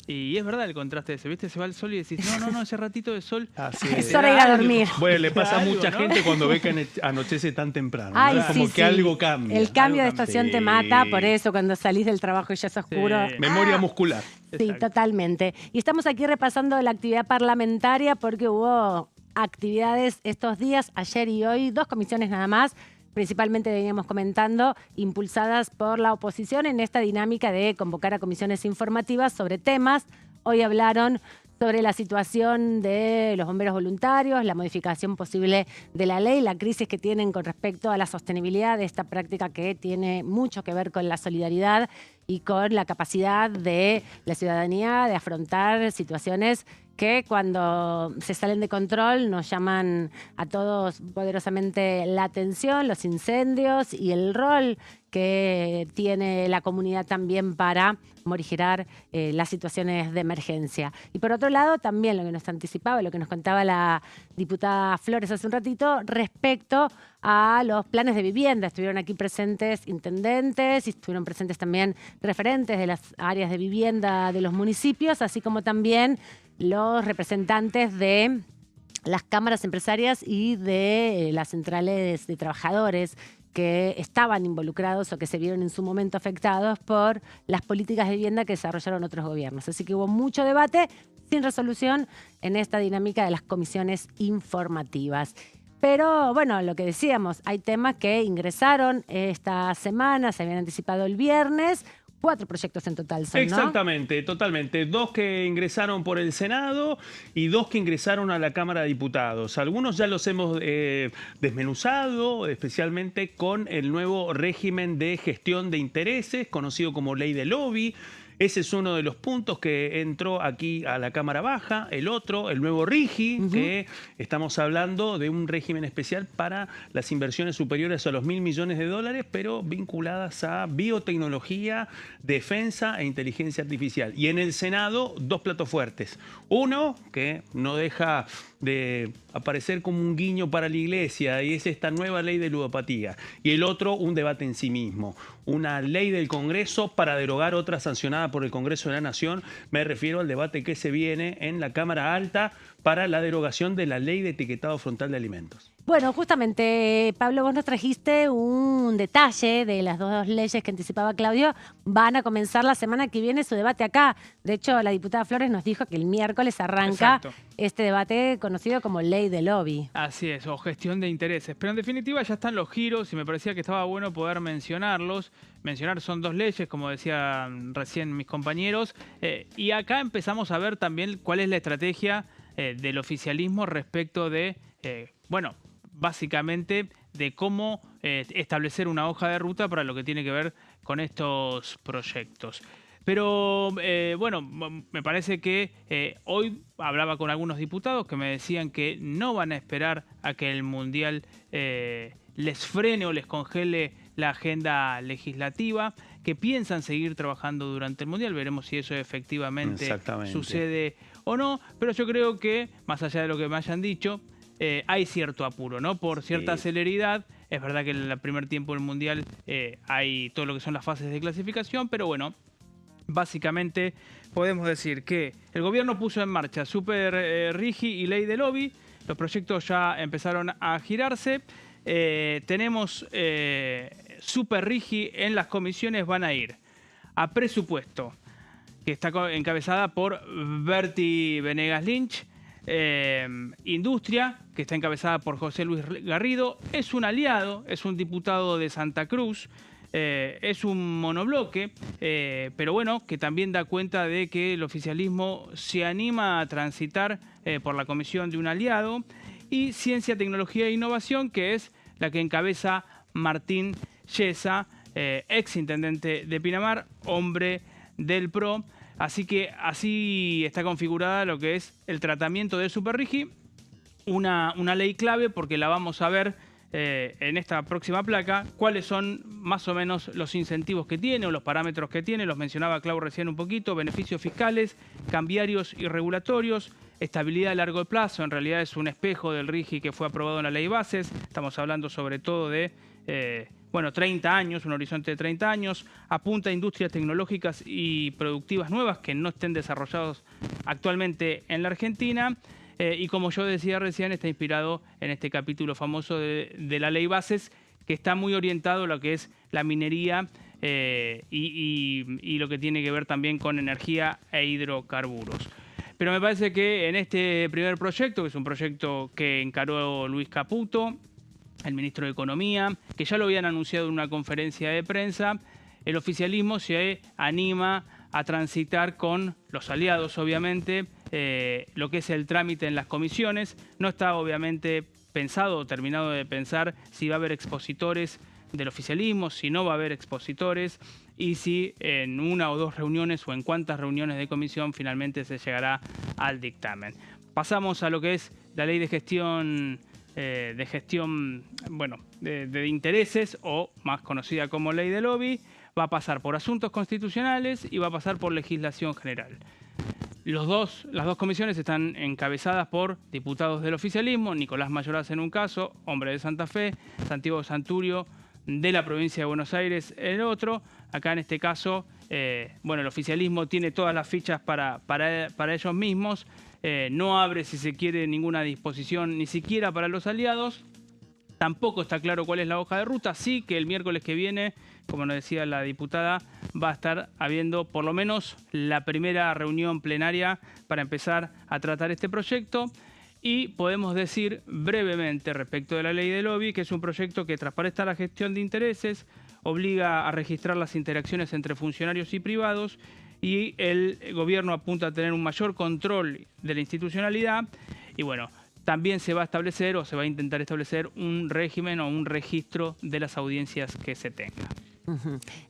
Speaker 3: y es verdad el contraste ese, ¿viste? Se va el sol y decís, no, ese ratito de sol.
Speaker 2: Así
Speaker 1: Es
Speaker 2: es.
Speaker 1: hora de ir a dormir.
Speaker 2: Bueno, le pasa a
Speaker 3: Algo,
Speaker 2: mucha
Speaker 3: ¿no?
Speaker 2: gente cuando ve que anochece tan temprano. ¿no?
Speaker 1: Ay,
Speaker 2: Es como
Speaker 1: sí,
Speaker 2: que
Speaker 1: sí.
Speaker 2: algo cambia.
Speaker 1: El cambio de
Speaker 3: Algo
Speaker 1: estación te
Speaker 2: cambia.
Speaker 1: mata,
Speaker 2: Sí.
Speaker 1: por eso cuando salís del trabajo y ya es oscuro.
Speaker 3: Sí.
Speaker 2: Memoria muscular.
Speaker 1: Sí,
Speaker 3: Exacto.
Speaker 1: totalmente. Y estamos aquí repasando la actividad parlamentaria porque hubo actividades estos días, ayer y hoy, 2 comisiones nada más, principalmente veníamos comentando, impulsadas por la oposición en esta dinámica de convocar a comisiones informativas sobre temas. Hoy hablaron sobre la situación de los bomberos voluntarios, la modificación posible de la ley, la crisis que tienen con respecto a la sostenibilidad de esta práctica que tiene mucho que ver con la solidaridad y con la capacidad de la ciudadanía de afrontar situaciones que cuando se salen de control nos llaman a todos poderosamente la atención, los incendios y el rol que tiene la comunidad también para morigerar las situaciones de emergencia. Y por otro lado, también lo que nos anticipaba, lo que nos contaba la diputada Flores hace un ratito, respecto a los planes de vivienda. Estuvieron aquí presentes intendentes y estuvieron presentes también referentes de las áreas de vivienda de los municipios, así como también los representantes de las cámaras empresarias y de las centrales de trabajadores que estaban involucrados o que se vieron en su momento afectados por las políticas de vivienda que desarrollaron otros gobiernos. Así que hubo mucho debate sin resolución en esta dinámica de las comisiones informativas. Pero bueno, lo que decíamos, hay temas que ingresaron esta semana, se habían anticipado el viernes. 4 proyectos en total son, ¿no?
Speaker 2: Exactamente, totalmente. 2 que ingresaron por el Senado y 2 que ingresaron a la Cámara de Diputados. Algunos ya los hemos desmenuzado, especialmente con el nuevo régimen de gestión de intereses, conocido como ley de lobby. Ese es uno de los puntos que entró aquí a la Cámara Baja. El otro, el nuevo RIGI, que estamos hablando de un régimen especial para las inversiones superiores a los $1.000 millones, pero vinculadas a biotecnología, defensa e inteligencia artificial. Y en el Senado, 2 platos fuertes. Uno, que no deja de aparecer como un guiño para la iglesia, y es esta nueva ley de ludopatía. Y el otro, un debate en sí mismo. Una ley del Congreso para derogar otra sancionada por el Congreso de la Nación. Me refiero al debate que se viene en la Cámara Alta para la derogación de la ley de etiquetado frontal de alimentos.
Speaker 1: Bueno, justamente, Pablo, vos nos trajiste un detalle de las 2 leyes que anticipaba Claudio. Van a comenzar la semana que viene su debate acá. De hecho, la diputada Flores nos dijo que el miércoles arranca
Speaker 3: Exacto.
Speaker 1: este debate conocido como ley de lobby.
Speaker 3: Así es, o gestión de intereses. Pero en definitiva ya están los giros y me parecía que estaba bueno poder mencionarlos. Mencionar son 2 leyes, como decían recién mis compañeros. Y acá empezamos a ver también cuál es la estrategia del oficialismo respecto de, básicamente de cómo establecer una hoja de ruta para lo que tiene que ver con estos proyectos. Pero me parece que hoy hablaba con algunos diputados que me decían que no van a esperar a que el Mundial les frene o les congele la agenda legislativa, que piensan seguir trabajando durante el Mundial. Veremos si eso efectivamente sucede o no, pero yo creo que, más allá de lo que me hayan dicho, hay cierto apuro, ¿no? Por cierta celeridad. Es verdad que en el primer tiempo del Mundial hay todo lo que son las fases de clasificación, pero bueno, básicamente podemos decir que el gobierno puso en marcha Super RIGI y Ley de Lobby. Los proyectos ya empezaron a girarse. Tenemos Super RIGI en las comisiones, van a ir a presupuesto, que está encabezada por Berti Venegas Lynch, Industria, que está encabezada por José Luis Garrido, es un aliado, es un diputado de Santa Cruz, es un monobloque, pero bueno, que también da cuenta de que el oficialismo se anima a transitar por la comisión de un aliado, y Ciencia, Tecnología e Innovación, que es la que encabeza Martín Yesa, ex intendente de Pinamar, hombre del PRO. Así que así está configurada lo que es el tratamiento del Superrigi, una ley clave porque la vamos a ver en esta próxima placa, cuáles son más o menos los incentivos que tiene o los parámetros que tiene. Los mencionaba Clau recién un poquito: beneficios fiscales, cambiarios y regulatorios, estabilidad a largo plazo. En realidad es un espejo del RIGI que fue aprobado en la ley bases. Estamos hablando sobre todo de 30 años, un horizonte de 30 años, apunta a industrias tecnológicas y productivas nuevas que no estén desarrollados actualmente en la Argentina, y como yo decía recién, está inspirado en este capítulo famoso de la ley bases, que está muy orientado a lo que es la minería y lo que tiene que ver también con energía e hidrocarburos. Pero me parece que en este primer proyecto, que es un proyecto que encaró Luis Caputo, el ministro de Economía, que ya lo habían anunciado en una conferencia de prensa, el oficialismo se anima a transitar con los aliados, obviamente, lo que es el trámite en las comisiones. No está obviamente pensado o terminado de pensar si va a haber expositores del oficialismo, si no va a haber expositores, y si en una o dos reuniones o en cuántas reuniones de comisión finalmente se llegará al dictamen. Pasamos a lo que es la ley de gestión de intereses, o más conocida como ley de lobby. Va a pasar por asuntos constitucionales y va a pasar por legislación general. Las dos comisiones están encabezadas por diputados del oficialismo: Nicolás Mayoraz en un caso, hombre de Santa Fe; Santiago Santurio, de la provincia de Buenos Aires, en el otro. Acá en este caso, el oficialismo tiene todas las fichas para ellos mismos. No abre, si se quiere, ninguna disposición ni siquiera para los aliados. Tampoco está claro cuál es la hoja de ruta. Sí que el miércoles que viene, como nos decía la diputada, va a estar habiendo por lo menos la primera reunión plenaria para empezar a tratar este proyecto. Y podemos decir brevemente respecto de la ley de lobby que es un proyecto que transparenta la gestión de intereses, obliga a registrar las interacciones entre funcionarios y privados, y el gobierno apunta a tener un mayor control de la institucionalidad. Y bueno, también se va a establecer o se va a intentar establecer un régimen o un registro de las audiencias que se tenga.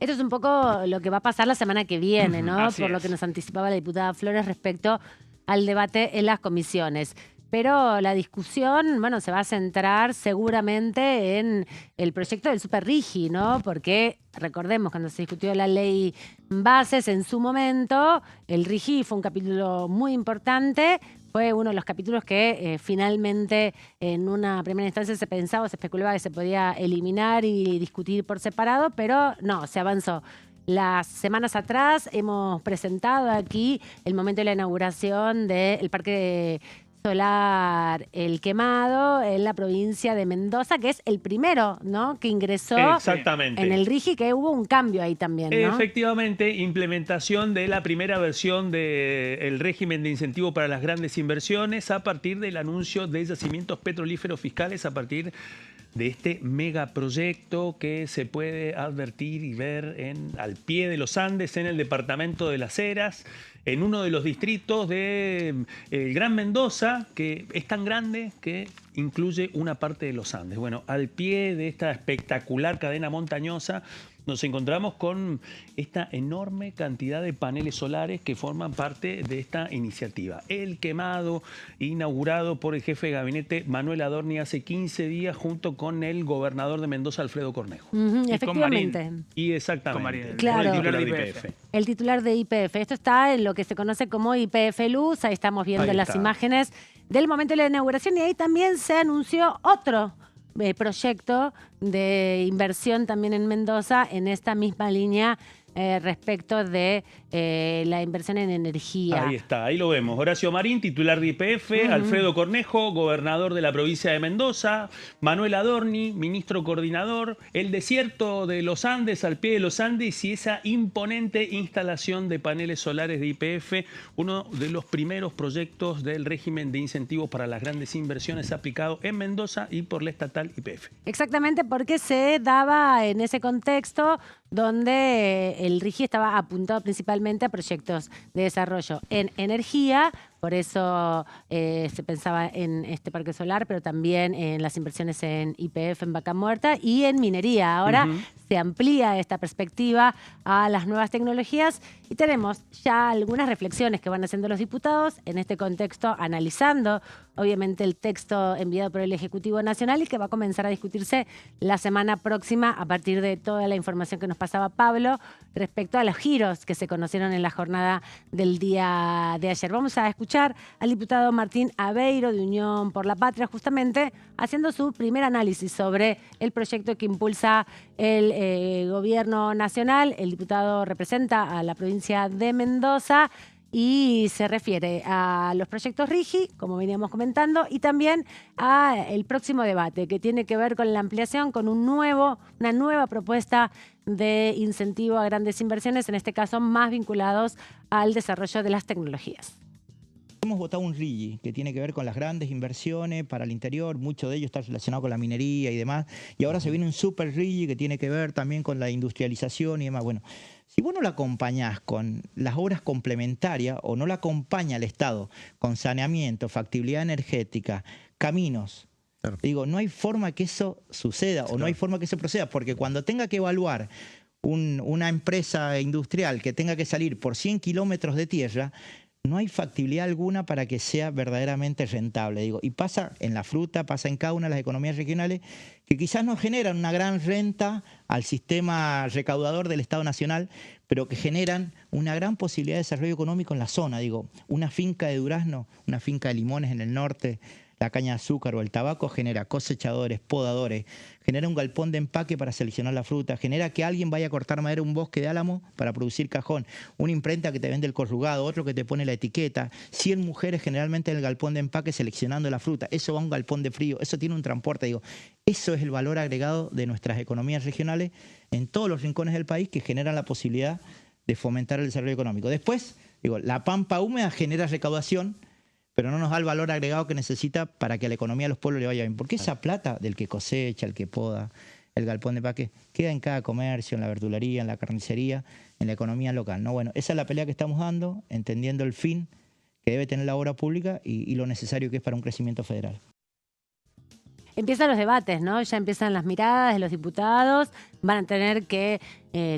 Speaker 1: Esto es un poco lo que va a pasar la semana que viene, ¿no?
Speaker 3: Así
Speaker 1: Por lo
Speaker 3: es.
Speaker 1: que nos anticipaba la diputada Flores respecto al debate en las comisiones. Pero la discusión, se va a centrar seguramente en el proyecto del Superrigi, ¿no? Porque recordemos, cuando se discutió la ley bases en su momento, el Rigi fue un capítulo muy importante. Fue uno de los capítulos que finalmente en una primera instancia se pensaba, se especulaba que se podía eliminar y discutir por separado, pero no, se avanzó. Las semanas atrás hemos presentado aquí el momento de la inauguración del Parque Solar El Quemado en la provincia de Mendoza, que es el primero, ¿no?, que ingresó
Speaker 2: Exactamente.
Speaker 1: en el RIGI, que hubo un cambio ahí también, ¿no?
Speaker 2: Efectivamente, implementación de la primera versión del régimen de incentivo para las grandes inversiones a partir del anuncio de yacimientos petrolíferos fiscales, a partir de este megaproyecto que se puede advertir y ver al pie de los Andes, en el departamento de Las Heras, en uno de los distritos de el Gran Mendoza, que es tan grande que incluye una parte de los Andes. Bueno, al pie de esta espectacular cadena montañosa nos encontramos con esta enorme cantidad de paneles solares que forman parte de esta iniciativa. El Quemado, inaugurado por el jefe de gabinete Manuel Adorni hace 15 días junto con el gobernador de Mendoza, Alfredo Cornejo.
Speaker 1: Efectivamente.
Speaker 2: Y exactamente.
Speaker 3: Con Marín,
Speaker 1: Claro.
Speaker 2: El titular de
Speaker 3: YPF.
Speaker 2: YPF.
Speaker 1: El titular de YPF. Esto está en lo que se conoce como YPF Luz. Ahí estamos viendo
Speaker 2: Ahí
Speaker 1: las
Speaker 2: está.
Speaker 1: imágenes del momento de la inauguración, y ahí también se anunció otro proyecto de inversión también en Mendoza, en esta misma línea respecto de la inversión en energía.
Speaker 2: Ahí está, ahí lo vemos. Horacio Marín, titular de YPF, Alfredo Cornejo, gobernador de la provincia de Mendoza, Manuel Adorni, ministro coordinador, el desierto de los Andes, al pie de los Andes, y esa imponente instalación de paneles solares de YPF, uno de los primeros proyectos del régimen de incentivos para las grandes inversiones aplicado en Mendoza y por la estatal YPF.
Speaker 1: Exactamente, porque se daba en ese contexto donde el RIGI estaba apuntado principalmente a proyectos de desarrollo en energía, por eso se pensaba en este parque solar, pero también en las inversiones en YPF, en Vaca Muerta, y en minería. Ahora se amplía esta perspectiva a las nuevas tecnologías y tenemos ya algunas reflexiones que van haciendo los diputados en este contexto, analizando obviamente el texto enviado por el Ejecutivo Nacional y que va a comenzar a discutirse la semana próxima a partir de toda la información que nos pasaba Pablo respecto a los giros que se conocieron en la jornada del día de ayer. Vamos a escuchar al diputado Martín Aveiro de Unión por la Patria, justamente haciendo su primer análisis sobre el proyecto que impulsa el Gobierno Nacional. El diputado representa a la provincia de Mendoza y se refiere a los proyectos RIGI, como veníamos comentando, y también a el próximo debate, que tiene que ver con la ampliación, con una nueva propuesta de incentivo a grandes inversiones, en este caso más vinculados al desarrollo de las tecnologías.
Speaker 8: Hemos votado un RIGI que tiene que ver con las grandes inversiones para el interior, mucho de ello está relacionado con la minería y demás, y ahora se viene un super RIGI que tiene que ver también con la industrialización y demás. Bueno, si vos no la acompañás con las obras complementarias o no la acompaña el Estado con saneamiento, factibilidad energética, caminos, digo, no hay forma que eso suceda o no hay forma que eso proceda, porque cuando tenga que evaluar una empresa industrial que tenga que salir por 100 kilómetros de tierra, no hay factibilidad alguna para que sea verdaderamente rentable. Digo, y pasa en la fruta, pasa en cada una de las economías regionales que quizás no generan una gran renta al sistema recaudador del Estado Nacional, pero que generan una gran posibilidad de desarrollo económico en la zona. Digo, una finca de durazno, una finca de limones en el norte, la caña de azúcar o el tabaco genera cosechadores, podadores, genera un galpón de empaque para seleccionar la fruta, genera que alguien vaya a cortar madera un bosque de álamo para producir cajón, una imprenta que te vende el corrugado, otro que te pone la etiqueta, 100 mujeres generalmente en el galpón de empaque seleccionando la fruta, eso va a un galpón de frío, eso tiene un transporte, digo, eso es el valor agregado de nuestras economías regionales en todos los rincones del país que generan la posibilidad de fomentar el desarrollo económico. Después, digo, la pampa húmeda genera recaudación, pero no nos da el valor agregado que necesita para que a la economía de los pueblos le vaya bien. Porque esa plata del que cosecha, el que poda, el galpón de empaque, queda en cada comercio, en la verdulería, en la carnicería, en la economía local, ¿no? Bueno, esa es la pelea que estamos dando, entendiendo el fin que debe tener la obra pública y lo necesario que es para un crecimiento federal.
Speaker 1: Empiezan los debates, ¿no? Ya empiezan las miradas de los diputados. Van a tener que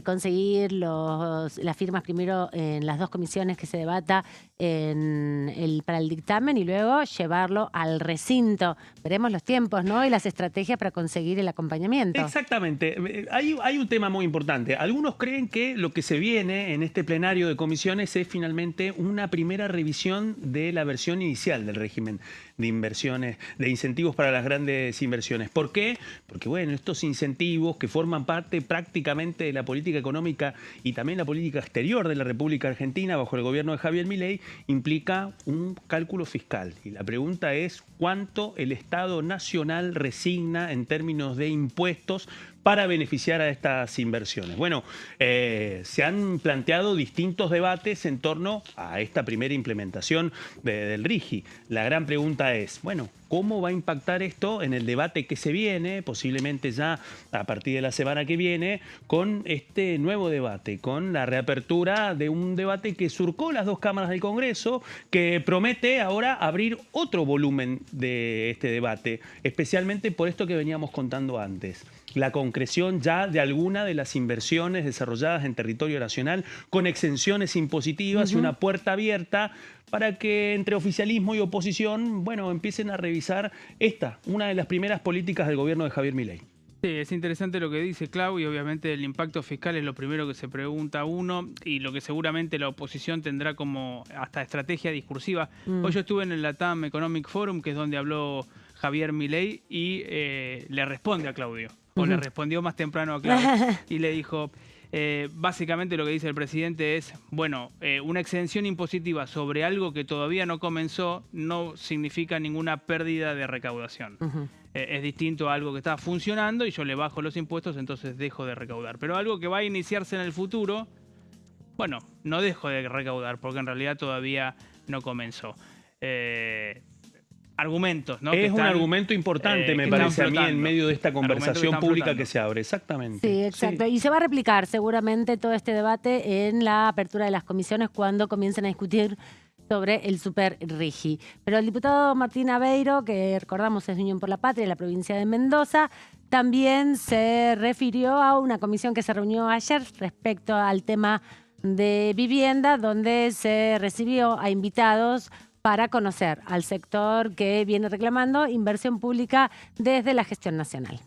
Speaker 1: conseguir las firmas primero en las dos comisiones que se debata para el dictamen y luego llevarlo al recinto. Veremos los tiempos, ¿no? Y las estrategias para conseguir el acompañamiento.
Speaker 2: Exactamente. Hay un tema muy importante. Algunos creen que lo que se viene en este plenario de comisiones es finalmente una primera revisión de la versión inicial del régimen de inversiones, de incentivos para las grandes inversiones. ¿Por qué? Porque, bueno, estos incentivos que forman parte prácticamente de la política económica y también la política exterior de la República Argentina bajo el gobierno de Javier Milei implica un cálculo fiscal. Y la pregunta es cuánto el Estado Nacional resigna en términos de impuestos para beneficiar a estas inversiones. Bueno, se han planteado distintos debates en torno a esta primera implementación del RIGI. La gran pregunta es, bueno, ¿cómo va a impactar esto en el debate que se viene, posiblemente ya a partir de la semana que viene, con este nuevo debate, con la reapertura de un debate que surcó las dos cámaras del Congreso, que promete ahora abrir otro volumen de este debate, especialmente por esto que veníamos contando antes? La concreción ya de alguna de las inversiones desarrolladas en territorio nacional con exenciones impositivas y una puerta abierta para que entre oficialismo y oposición, bueno, empiecen a revisar una de las primeras políticas del gobierno de Javier Milei.
Speaker 3: Sí, es interesante lo que dice Clau y obviamente el impacto fiscal es lo primero que se pregunta uno y lo que seguramente la oposición tendrá como hasta estrategia discursiva. Hoy yo estuve en el LATAM Economic Forum, que es donde habló Javier Milei y le responde a Claudio. O le respondió más temprano a Claudio y le dijo, Básicamente lo que dice el presidente es, bueno, una exención impositiva sobre algo que todavía no comenzó no significa ninguna pérdida de recaudación. Es distinto a algo que está funcionando y yo le bajo los impuestos, entonces dejo de recaudar. Pero algo que va a iniciarse en el futuro, bueno, no dejo de recaudar porque en realidad todavía no comenzó. Argumentos, ¿no?
Speaker 2: Es un argumento importante, me parece a mí, en medio de esta conversación pública que se abre. Exactamente.
Speaker 1: Sí, exacto. Sí. Y se va a replicar seguramente todo este debate en la apertura de las comisiones cuando comiencen a discutir sobre el Super Rigi. Pero el diputado Martín Aveiro, que recordamos es de Unión por la Patria de la provincia de Mendoza, también se refirió a una comisión que se reunió ayer respecto al tema de vivienda, donde se recibió a invitados para conocer al sector que viene reclamando inversión pública desde la gestión nacional.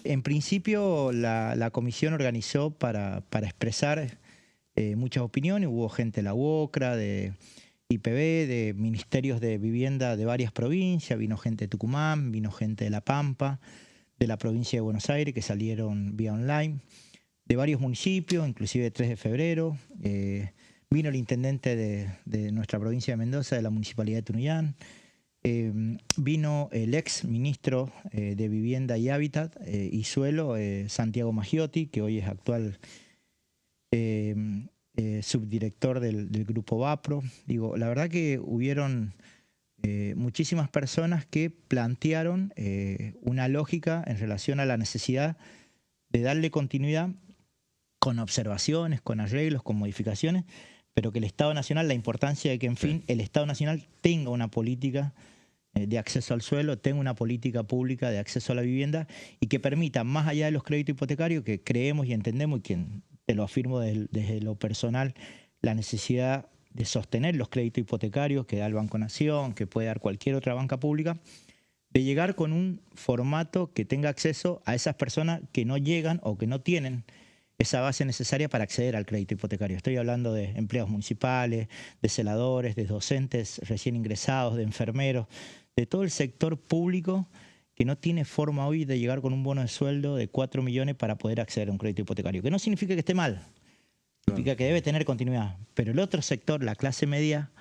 Speaker 8: En principio, la comisión organizó para expresar muchas opiniones. Hubo gente de la UOCRA, de IPB, de ministerios de vivienda de varias provincias. Vino gente de Tucumán, vino gente de La Pampa, de la provincia de Buenos Aires, que salieron vía online, de varios municipios, inclusive 3 de febrero. Vino el intendente de nuestra provincia de Mendoza, de la municipalidad de Tunuyán. Vino el ex ministro de Vivienda y Hábitat y Suelo, Santiago Maggiotti, que hoy es actual subdirector del grupo VAPRO. Digo, la verdad que hubieron muchísimas personas que plantearon una lógica en relación a la necesidad de darle continuidad con observaciones, con arreglos, con modificaciones, pero que el Estado Nacional, la importancia de que, en fin, el Estado Nacional tenga una política de acceso al suelo, tenga una política pública de acceso a la vivienda y que permita, más allá de los créditos hipotecarios, que creemos y entendemos, y quien te lo afirmo desde lo personal, la necesidad de sostener los créditos hipotecarios que da el Banco Nación, que puede dar cualquier otra banca pública, de llegar con un formato que tenga acceso a esas personas que no llegan o que no tienen esa base necesaria para acceder al crédito hipotecario. Estoy hablando de empleados municipales, de celadores, de docentes recién ingresados, de enfermeros, de todo el sector público que no tiene forma hoy de llegar con un bono de sueldo de 4 millones para poder acceder a un crédito hipotecario. Que no significa que esté mal, significa que debe tener continuidad. Pero el otro sector, la clase media,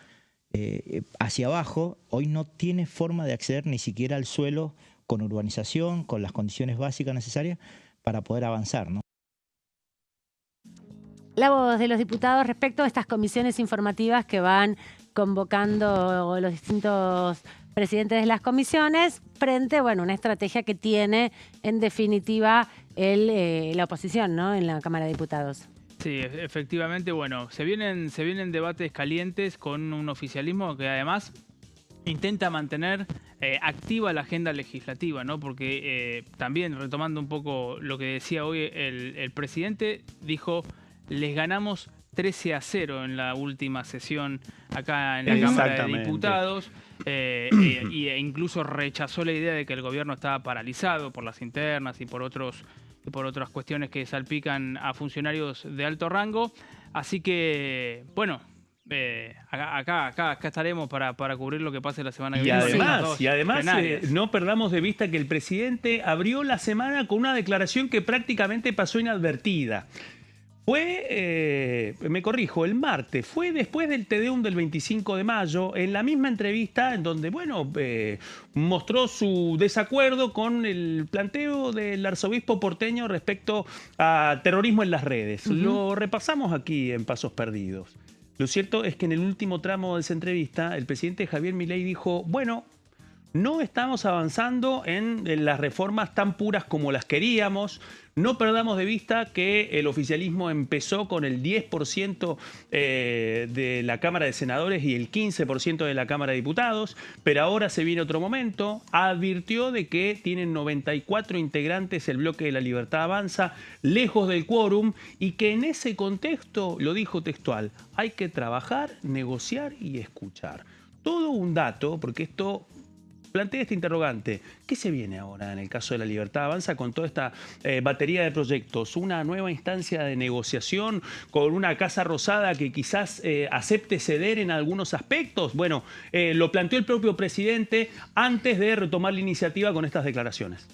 Speaker 8: hacia abajo, hoy no tiene forma de acceder ni siquiera al suelo con urbanización, con las condiciones básicas necesarias para poder avanzar, ¿no?
Speaker 1: La voz de los diputados respecto a estas comisiones informativas que van convocando los distintos presidentes de las comisiones frente, bueno, una estrategia que tiene en definitiva la oposición, ¿no?, en la Cámara de Diputados.
Speaker 3: Sí, efectivamente, bueno, se vienen debates calientes con un oficialismo que además intenta mantener activa la agenda legislativa, ¿no? Porque también, retomando un poco lo que decía hoy el presidente, dijo: les ganamos 13-0 en la última sesión acá en la Cámara de Diputados e incluso rechazó la idea de que el gobierno estaba paralizado por las internas y por otras cuestiones que salpican a funcionarios de alto rango. Así que, bueno, acá estaremos para cubrir lo que pase la semana que viene.
Speaker 2: Y además no perdamos de vista que el presidente abrió la semana con una declaración que prácticamente pasó inadvertida. Fue, me corrijo, el martes, fue después del Te Deum del 25 de mayo, en la misma entrevista en donde, bueno, mostró su desacuerdo con el planteo del arzobispo porteño respecto a terrorismo en las redes. Lo repasamos aquí en Pasos Perdidos. Lo cierto es que en el último tramo de esa entrevista, el presidente Javier Milei dijo: bueno, no estamos avanzando en las reformas tan puras como las queríamos. No perdamos de vista que el oficialismo empezó con el 10% de la Cámara de Senadores y el 15% de la Cámara de Diputados, pero ahora se viene otro momento. Advirtió de que tienen 94 integrantes el bloque de La Libertad Avanza, lejos del quórum, y que en ese contexto, lo dijo textual, hay que trabajar, negociar y escuchar. Todo un dato, porque esto plantea este interrogante. ¿Qué se viene ahora en el caso de La Libertad Avanza con toda esta batería de proyectos? ¿Una nueva instancia de negociación con una Casa Rosada que quizás acepte ceder en algunos aspectos? Bueno, lo planteó el propio presidente antes de retomar la iniciativa con estas declaraciones.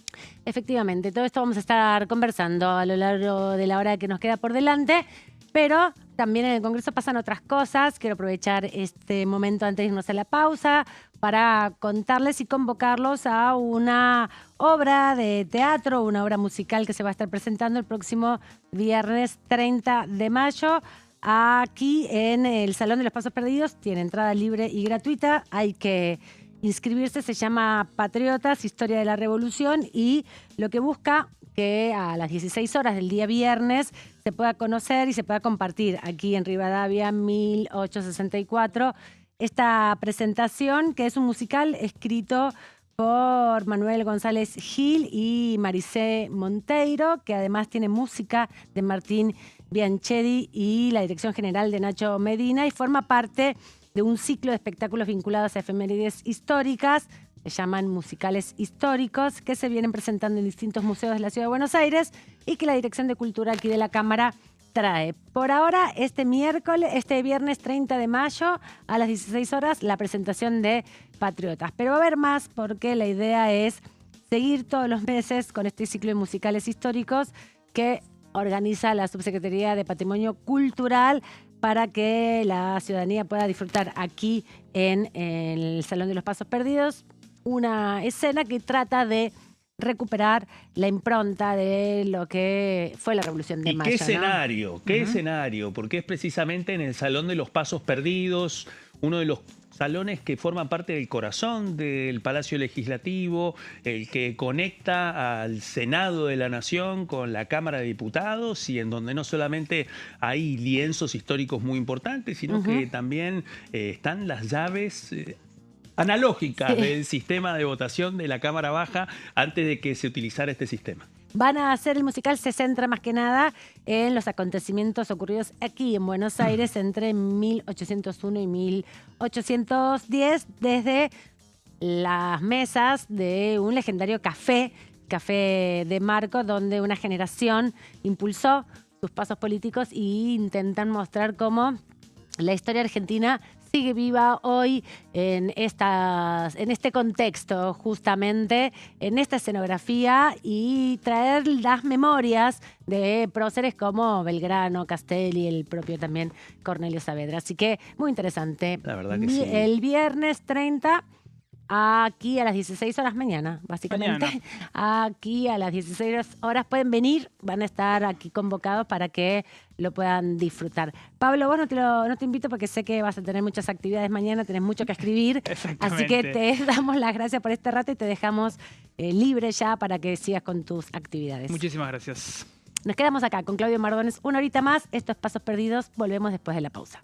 Speaker 1: Efectivamente, todo esto vamos a estar conversando a lo largo de la hora que nos queda por delante, pero también en el Congreso pasan otras cosas. Quiero aprovechar este momento antes de irnos a la pausa para contarles y convocarlos a una obra de teatro, una obra musical que se va a estar presentando el próximo viernes 30 de mayo. Aquí en el Salón de los Pasos Perdidos tiene entrada libre y gratuita. Hay que inscribirse, se llama Patriotas, Historia de la Revolución, y lo que busca que a las 16 horas del día viernes se pueda conocer y se pueda compartir aquí en Rivadavia 1864 esta presentación, que es un musical escrito por Manuel González Gil y Maricé Monteiro, que además tiene música de Martín Bianchedi y la dirección general de Nacho Medina, y forma parte de un ciclo de espectáculos vinculados a efemérides históricas, se llaman musicales históricos, que se vienen presentando en distintos museos de la Ciudad de Buenos Aires y que la Dirección de Cultura aquí de la Cámara trae. Por ahora, este viernes 30 de mayo a las 16 horas, la presentación de Patriotas. Pero va a haber más, porque la idea es seguir todos los meses con este ciclo de musicales históricos que organiza la Subsecretaría de Patrimonio Cultural para que la ciudadanía pueda disfrutar aquí en el Salón de los Pasos Perdidos una escena que trata de recuperar la impronta de lo que fue la Revolución de Mayo.
Speaker 2: ¿Qué escenario? ¿Qué escenario? Porque es precisamente en el Salón de los Pasos Perdidos, uno de los salones que forman parte del corazón del Palacio Legislativo, el que conecta al Senado de la Nación con la Cámara de Diputados, y en donde no solamente hay lienzos históricos muy importantes, sino que también están las llaves analógicas del sistema de votación de la Cámara Baja antes de que se utilizara este sistema.
Speaker 1: Van a hacer el musical, se centra más que nada en los acontecimientos ocurridos aquí en Buenos Aires entre 1801 y 1810, desde las mesas de un legendario café de Marco, donde una generación impulsó sus pasos políticos e intentan mostrar cómo la historia argentina sigue viva hoy en este contexto, justamente, en esta escenografía, y traer las memorias de próceres como Belgrano, Castelli y el propio también Cornelio Saavedra. Así que muy interesante.
Speaker 2: La verdad que sí.
Speaker 1: El viernes 30, aquí a las 16 horas mañana, básicamente. Aquí a las 16 horas pueden venir, van a estar aquí convocados para que lo puedan disfrutar. Pablo, vos no te invito porque sé que vas a tener muchas actividades mañana, tenés mucho que escribir. Así que te damos las gracias por este rato y te dejamos libre ya para que sigas con tus actividades.
Speaker 3: Muchísimas gracias.
Speaker 1: Nos quedamos acá con Claudio Mardones una horita más. Esto es Pasos Perdidos. Volvemos después de la pausa.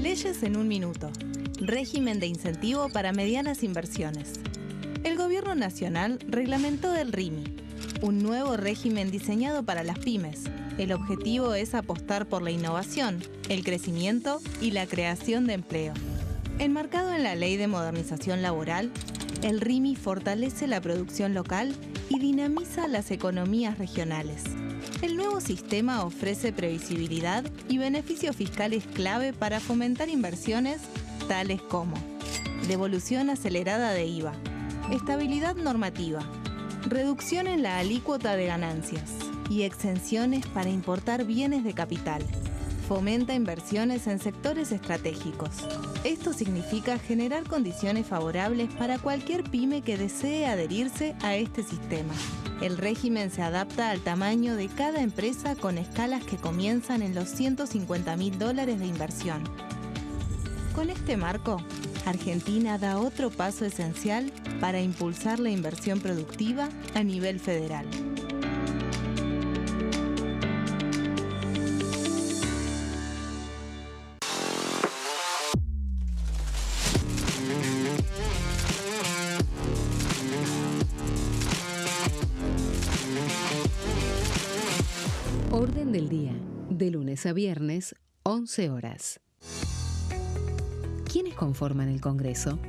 Speaker 6: Leyes en un minuto. Régimen de incentivo para medianas inversiones. El Gobierno Nacional reglamentó el RIMI, un nuevo régimen diseñado para las pymes. El objetivo es apostar por la innovación, el crecimiento y la creación de empleo. Enmarcado en la Ley de Modernización Laboral, el RIMI fortalece la producción local y dinamiza las economías regionales. El nuevo sistema ofrece previsibilidad y beneficios fiscales clave para fomentar inversiones tales como devolución acelerada de IVA, estabilidad normativa, reducción en la alícuota de ganancias y exenciones para importar bienes de capital. Fomenta inversiones en sectores estratégicos. Esto significa generar condiciones favorables para cualquier pyme que desee adherirse a este sistema. El régimen se adapta al tamaño de cada empresa con escalas que comienzan en los $150.000 de inversión. Con este marco, Argentina da otro paso esencial para impulsar la inversión productiva a nivel federal.
Speaker 7: Orden del día, de lunes a viernes, 11 horas. ¿Quiénes conforman el Congreso?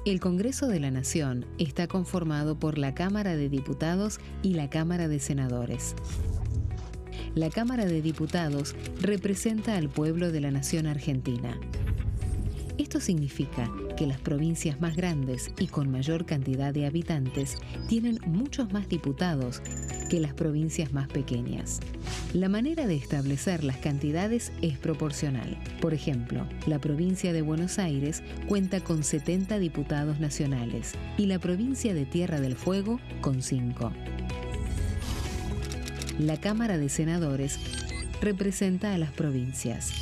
Speaker 7: El Congreso de la Nación está conformado por la Cámara de Diputados y la Cámara de Senadores. La Cámara de Diputados representa al pueblo de la nación argentina. Esto significa que las provincias más grandes y con mayor cantidad de habitantes tienen muchos más diputados que las provincias más pequeñas. La manera de establecer las cantidades es proporcional. Por ejemplo, la provincia de Buenos Aires cuenta con 70 diputados nacionales y la provincia de Tierra del Fuego con 5. La Cámara de Senadores representa a las provincias.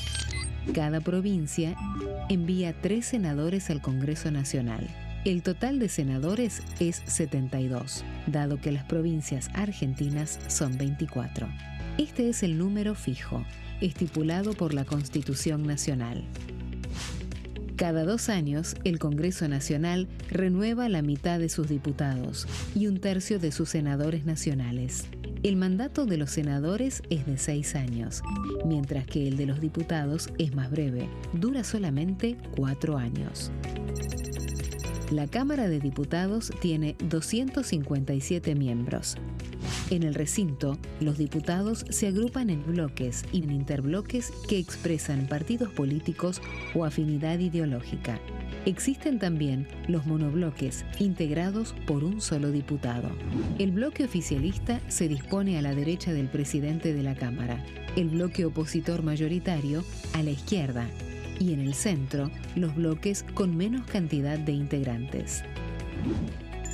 Speaker 7: Cada provincia envía 3 senadores al Congreso Nacional. El total de senadores es 72, dado que las provincias argentinas son 24. Este es el número fijo, estipulado por la Constitución Nacional. Cada 2 años, el Congreso Nacional renueva la mitad de sus diputados y 1/3 de sus senadores nacionales. El mandato de los senadores es de 6 años, mientras que el de los diputados es más breve, dura solamente 4 años. La Cámara de Diputados tiene 257 miembros. En el recinto, los diputados se agrupan en bloques y en interbloques que expresan partidos políticos o afinidad ideológica. Existen también los monobloques, integrados por un solo diputado. El bloque oficialista se dispone a la derecha del presidente de la Cámara, el bloque opositor mayoritario a la izquierda, y en el centro, los bloques con menos cantidad de integrantes.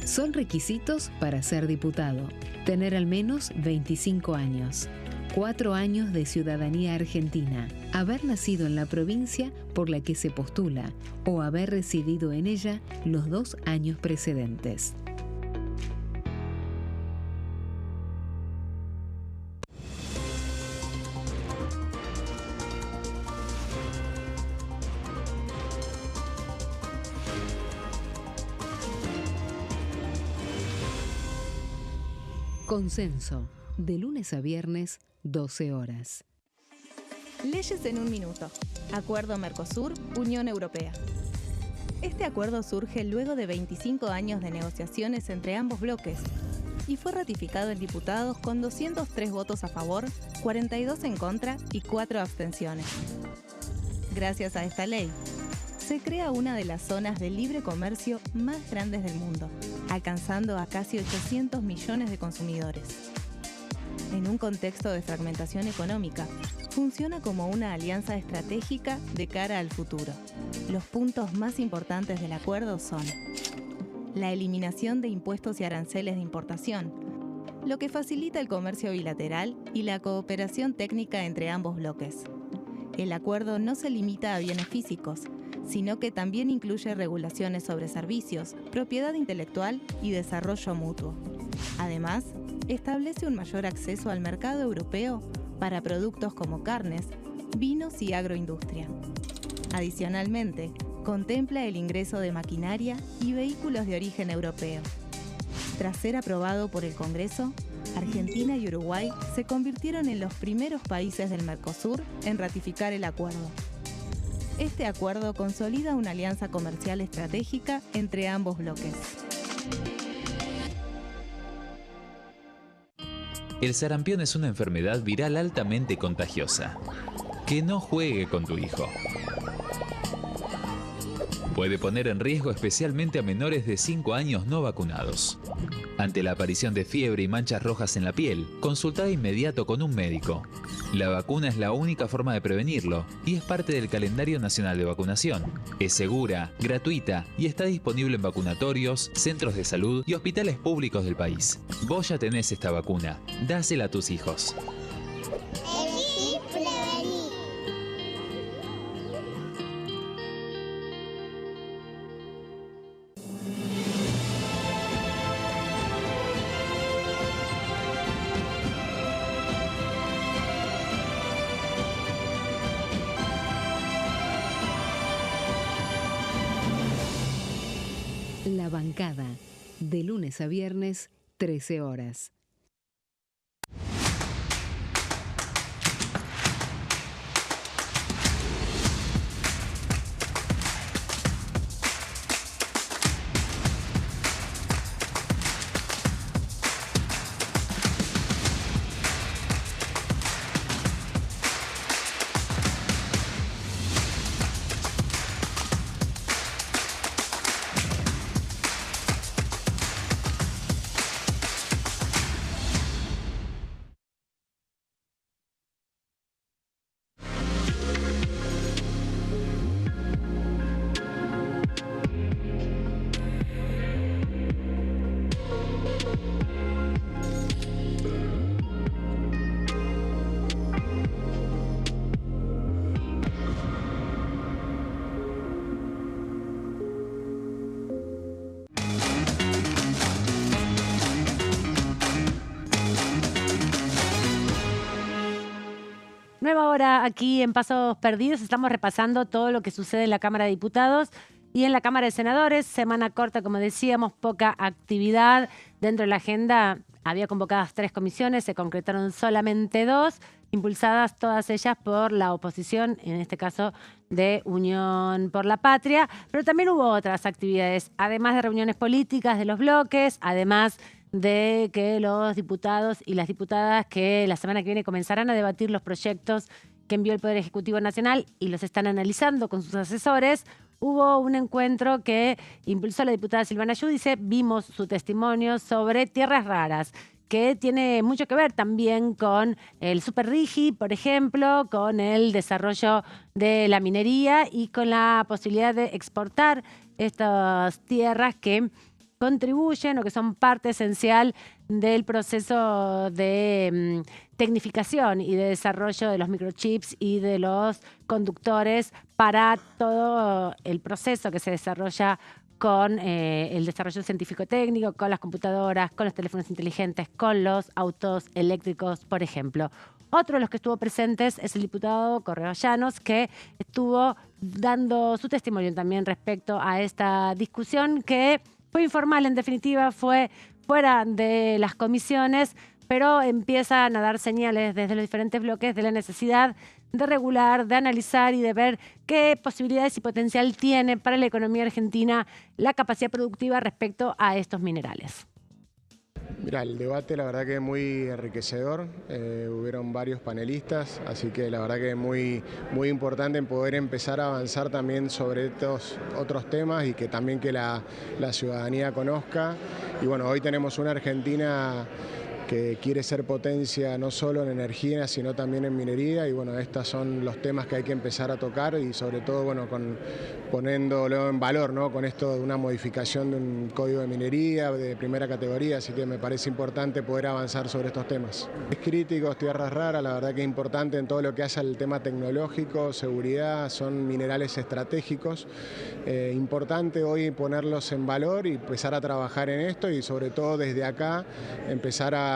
Speaker 7: Son requisitos para ser diputado: tener al menos 25 años, 4 años de ciudadanía argentina, haber nacido en la provincia por la que se postula o haber residido en ella los 2 años precedentes. Consenso, de lunes a viernes, 12 horas.
Speaker 6: Leyes en un minuto. Acuerdo Mercosur-Unión Europea. Este acuerdo surge luego de 25 años de negociaciones entre ambos bloques y fue ratificado en diputados con 203 votos a favor, 42 en contra y 4 abstenciones. Gracias a esta ley, se crea una de las zonas de libre comercio más grandes del mundo, alcanzando a casi 800 millones de consumidores. En un contexto de fragmentación económica, funciona como una alianza estratégica de cara al futuro. Los puntos más importantes del acuerdo son la eliminación de impuestos y aranceles de importación, lo que facilita el comercio bilateral y la cooperación técnica entre ambos bloques. El acuerdo no se limita a bienes físicos, sino que también incluye regulaciones sobre servicios, propiedad intelectual y desarrollo mutuo. Además, establece un mayor acceso al mercado europeo para productos como carnes, vinos y agroindustria. Adicionalmente, contempla el ingreso de maquinaria y vehículos de origen europeo. Tras ser aprobado por el Congreso, Argentina y Uruguay se convirtieron en los primeros países del Mercosur en ratificar el acuerdo. Este acuerdo consolida una alianza comercial estratégica entre ambos bloques.
Speaker 9: El sarampión es una enfermedad viral altamente contagiosa. Que no juegue con tu hijo. Puede poner en riesgo especialmente a menores de 5 años no vacunados. Ante la aparición de fiebre y manchas rojas en la piel, consulta de inmediato con un médico. La vacuna es la única forma de prevenirlo y es parte del calendario nacional de vacunación. Es segura, gratuita y está disponible en vacunatorios, centros de salud y hospitales públicos del país. Vos ya tenés esta vacuna, dásela a tus hijos.
Speaker 10: Elegí Prevenir.
Speaker 7: Bancada, de lunes a viernes, 13 horas.
Speaker 1: Nueva hora aquí en Pasos Perdidos. Estamos repasando todo lo que sucede en la Cámara de Diputados y en la Cámara de Senadores. Semana corta, como decíamos, poca actividad. Dentro de la agenda había convocadas 3 comisiones, se concretaron solamente 2, impulsadas todas ellas por la oposición, en este caso de Unión por la Patria. Pero también hubo otras actividades, además de reuniones políticas de los bloques, además de que los diputados y las diputadas que la semana que viene comenzarán a debatir los proyectos que envió el Poder Ejecutivo Nacional y los están analizando con sus asesores. Hubo un encuentro que impulsó la diputada Silvana Giudice. Vimos su testimonio sobre tierras raras, que tiene mucho que ver también con el Superrigi, por ejemplo, con el desarrollo de la minería y con la posibilidad de exportar estas tierras que contribuyen o que son parte esencial del proceso de tecnificación y de desarrollo de los microchips y de los conductores para todo el proceso que se desarrolla con el desarrollo científico-técnico, con las computadoras, con los teléfonos inteligentes, con los autos eléctricos, por ejemplo. Otro de los que estuvo presentes es el diputado Correo Llanos, que estuvo dando su testimonio también respecto a esta discusión que fue informal, en definitiva, fue fuera de las comisiones, pero empiezan a dar señales desde los diferentes bloques de la necesidad de regular, de analizar y de ver qué posibilidades y potencial tiene para la economía argentina la capacidad productiva respecto a estos minerales.
Speaker 10: Mira, el debate la verdad que es muy enriquecedor, hubieron varios panelistas, así que la verdad que es muy importante en poder empezar a avanzar también sobre estos otros temas y que también que la ciudadanía conozca. Y bueno, hoy tenemos una Argentina que quiere ser potencia no solo en energía, sino también en minería, y bueno, estos son los temas que hay que empezar a tocar y sobre todo, bueno, poniéndolo en valor, ¿no? Con esto de una modificación de un código de minería de primera categoría, así que me parece importante poder avanzar sobre estos temas. Es críticos, tierras raras, la verdad que es importante en todo lo que hace al tema tecnológico, seguridad, son minerales estratégicos, importante hoy ponerlos en valor y empezar a trabajar en esto y sobre todo desde acá empezar a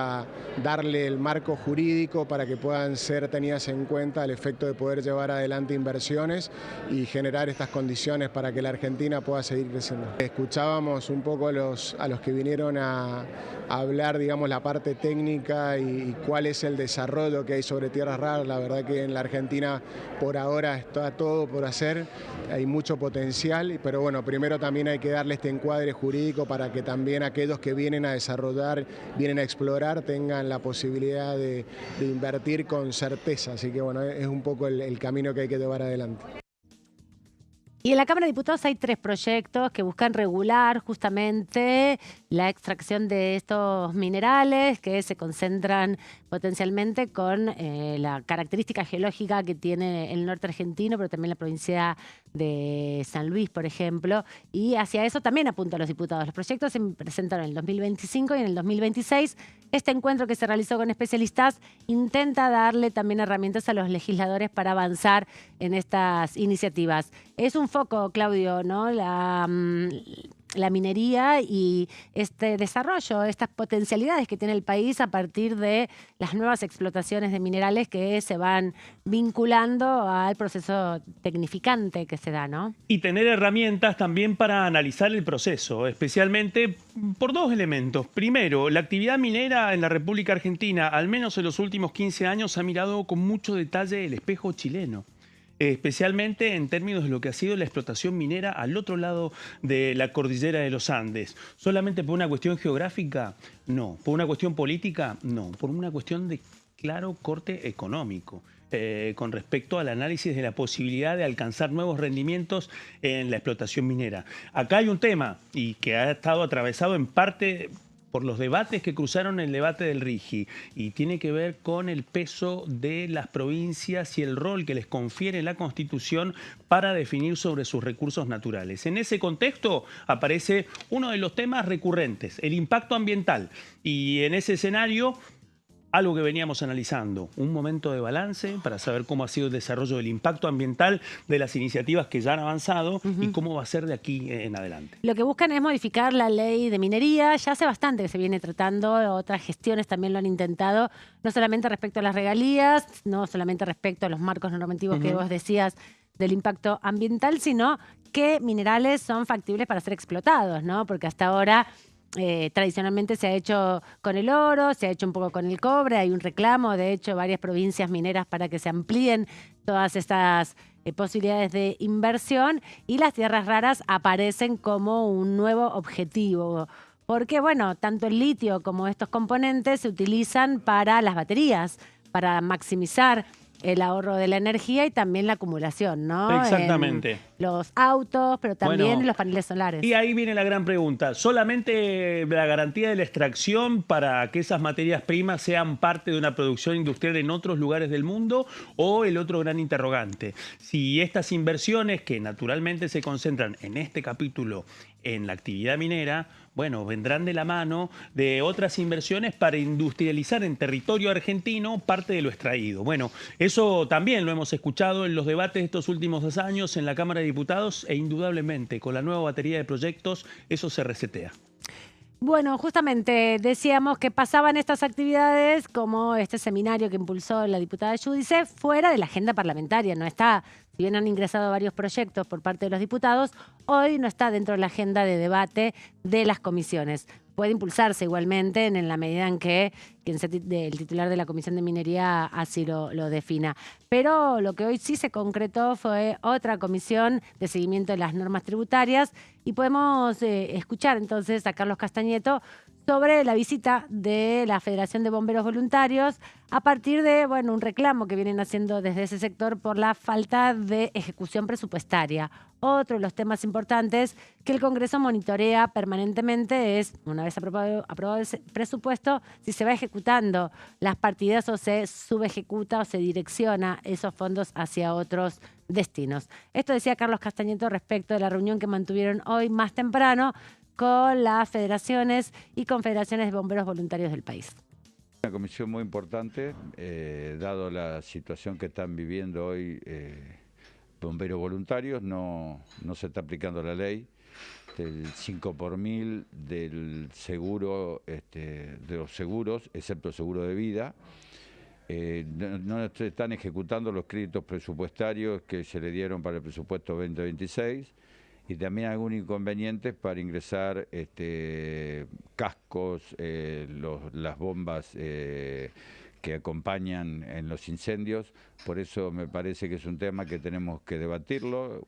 Speaker 10: darle el marco jurídico para que puedan ser tenidas en cuenta al efecto de poder llevar adelante inversiones y generar estas condiciones para que la Argentina pueda seguir creciendo. Escuchábamos un poco a los que vinieron a hablar, digamos, la parte técnica y cuál es el desarrollo que hay sobre tierras raras. La verdad que en la Argentina por ahora está todo por hacer, hay mucho potencial, pero bueno, primero también hay que darle este encuadre jurídico para que también aquellos que vienen a desarrollar, vienen a explorar, tengan la posibilidad de invertir con certeza. Así que bueno, es un poco el camino que hay que llevar adelante.
Speaker 1: Y en la Cámara de Diputados hay 3 proyectos que buscan regular justamente la extracción de estos minerales que se concentran potencialmente con la característica geológica que tiene el norte argentino, pero también la provincia de San Luis, por ejemplo, y hacia eso también apuntan los diputados. Los proyectos se presentaron en el 2025 y en el 2026. Este encuentro que se realizó con especialistas intenta darle también herramientas a los legisladores para avanzar en estas iniciativas. Es un foco, Claudio, ¿no? la minería y este desarrollo, estas potencialidades que tiene el país a partir de las nuevas explotaciones de minerales que se van vinculando al proceso tecnificante que se da, ¿no?
Speaker 2: Y tener herramientas también para analizar el proceso, especialmente por dos elementos. Primero, la actividad minera en la República Argentina, al menos en los últimos 15 años, ha mirado con mucho detalle el espejo chileno. Especialmente en términos de lo que ha sido la explotación minera al otro lado de la cordillera de los Andes. ¿Solamente por una cuestión geográfica? No. ¿Por una cuestión política? No. Por una cuestión de claro corte económico. Con respecto al análisis de la posibilidad de alcanzar nuevos rendimientos en la explotación minera. Acá hay un tema y que ha estado atravesado en parte por los debates que cruzaron el debate del RIGI y tiene que ver con el peso de las provincias y el rol que les confiere la Constitución para definir sobre sus recursos naturales. En ese contexto aparece uno de los temas recurrentes, el impacto ambiental. Y en ese escenario, algo que veníamos analizando, un momento de balance para saber cómo ha sido el desarrollo del impacto ambiental de las iniciativas que ya han avanzado y cómo va a ser de aquí en adelante.
Speaker 1: Lo que buscan es modificar la ley de minería. Ya hace bastante que se viene tratando, otras gestiones también lo han intentado, no solamente respecto a las regalías, no solamente respecto a los marcos normativos que vos decías del impacto ambiental, sino qué minerales son factibles para ser explotados, ¿no? Porque hasta ahora tradicionalmente se ha hecho con el oro, se ha hecho un poco con el cobre, hay un reclamo, de hecho, varias provincias mineras para que se amplíen todas estas posibilidades de inversión, y las tierras raras aparecen como un nuevo objetivo. Porque, bueno, tanto el litio como estos componentes se utilizan para las baterías, para maximizar el ahorro de la energía y también la acumulación, ¿no?
Speaker 2: Exactamente.
Speaker 1: En los autos, pero también en los paneles solares.
Speaker 2: Y ahí viene la gran pregunta. ¿Solamente la garantía de la extracción para que esas materias primas sean parte de una producción industrial en otros lugares del mundo? ¿O el otro gran interrogante? Si estas inversiones, que naturalmente se concentran en este capítulo en la actividad minera, bueno, vendrán de la mano de otras inversiones para industrializar en territorio argentino parte de lo extraído. Bueno, eso también lo hemos escuchado en los debates de estos últimos 2 años en la Cámara de Diputados e indudablemente con la nueva batería de proyectos eso se resetea.
Speaker 1: Bueno, justamente decíamos que pasaban estas actividades como este seminario que impulsó la diputada Giudice fuera de la agenda parlamentaria. No está, si bien han ingresado varios proyectos por parte de los diputados, hoy no está dentro de la agenda de debate de las comisiones. Puede impulsarse igualmente en la medida en que el titular de la Comisión de Minería así lo defina. Pero lo que hoy sí se concretó fue otra comisión de seguimiento de las normas tributarias y podemos escuchar entonces a Carlos Castañeto sobre la visita de la Federación de Bomberos Voluntarios a partir de un reclamo que vienen haciendo desde ese sector por la falta de ejecución presupuestaria. Otro de los temas importantes que el Congreso monitorea permanentemente es, una vez aprobado el presupuesto, si se va ejecutando las partidas o se subejecuta o se direcciona esos fondos hacia otros destinos. Esto decía Carlos Castañeto respecto de la reunión que mantuvieron hoy más temprano con las federaciones y confederaciones de bomberos voluntarios del país.
Speaker 11: Una comisión muy importante, dado la situación que están viviendo hoy bomberos voluntarios, no se está aplicando la ley del 5 por mil del seguro, de los seguros, excepto el seguro de vida. No se están ejecutando los créditos presupuestarios que se le dieron para el presupuesto 2026. Y también algunos inconvenientes para ingresar cascos, las bombas que acompañan en los incendios. Por eso me parece que es un tema que tenemos que debatirlo.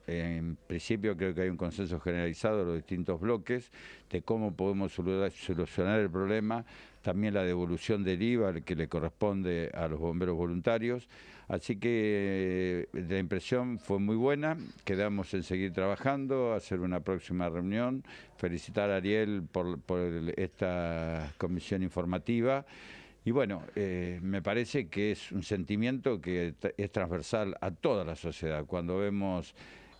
Speaker 11: En principio creo que hay un consenso generalizado de los distintos bloques de cómo podemos solucionar el problema. También la devolución del IVA que le corresponde a los bomberos voluntarios. Así que la impresión fue muy buena, quedamos en seguir trabajando, hacer una próxima reunión, felicitar a Ariel por esta comisión informativa. Y bueno, me parece que es un sentimiento que es transversal a toda la sociedad. Cuando vemos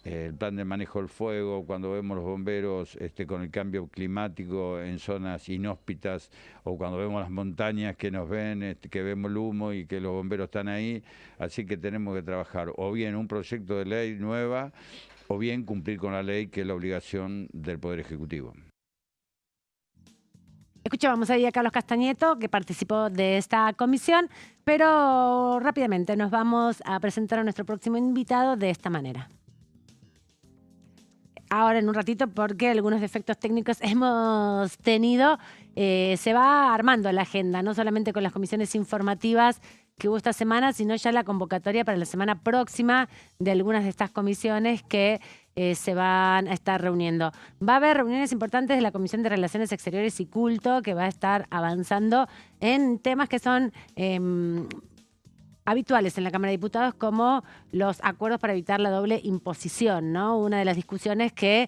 Speaker 11: el plan de manejo del fuego, cuando vemos los bomberos con el cambio climático en zonas inhóspitas, o cuando vemos las montañas que nos ven, que vemos el humo y que los bomberos están ahí, así que tenemos que trabajar o bien un proyecto de ley nueva o bien cumplir con la ley, que es la obligación del Poder Ejecutivo.
Speaker 1: Escuchábamos ahí a Carlos Castañeto, que participó de esta comisión, pero rápidamente nos vamos a presentar a nuestro próximo invitado de esta manera. Ahora en un ratito, porque algunos defectos técnicos hemos tenido, se va armando la agenda, no solamente con las comisiones informativas que hubo esta semana, sino ya la convocatoria para la semana próxima de algunas de estas comisiones que se van a estar reuniendo. Va a haber reuniones importantes de la Comisión de Relaciones Exteriores y Culto, que va a estar avanzando en temas que son habituales en la Cámara de Diputados, como los acuerdos para evitar la doble imposición, ¿no? Una de las discusiones que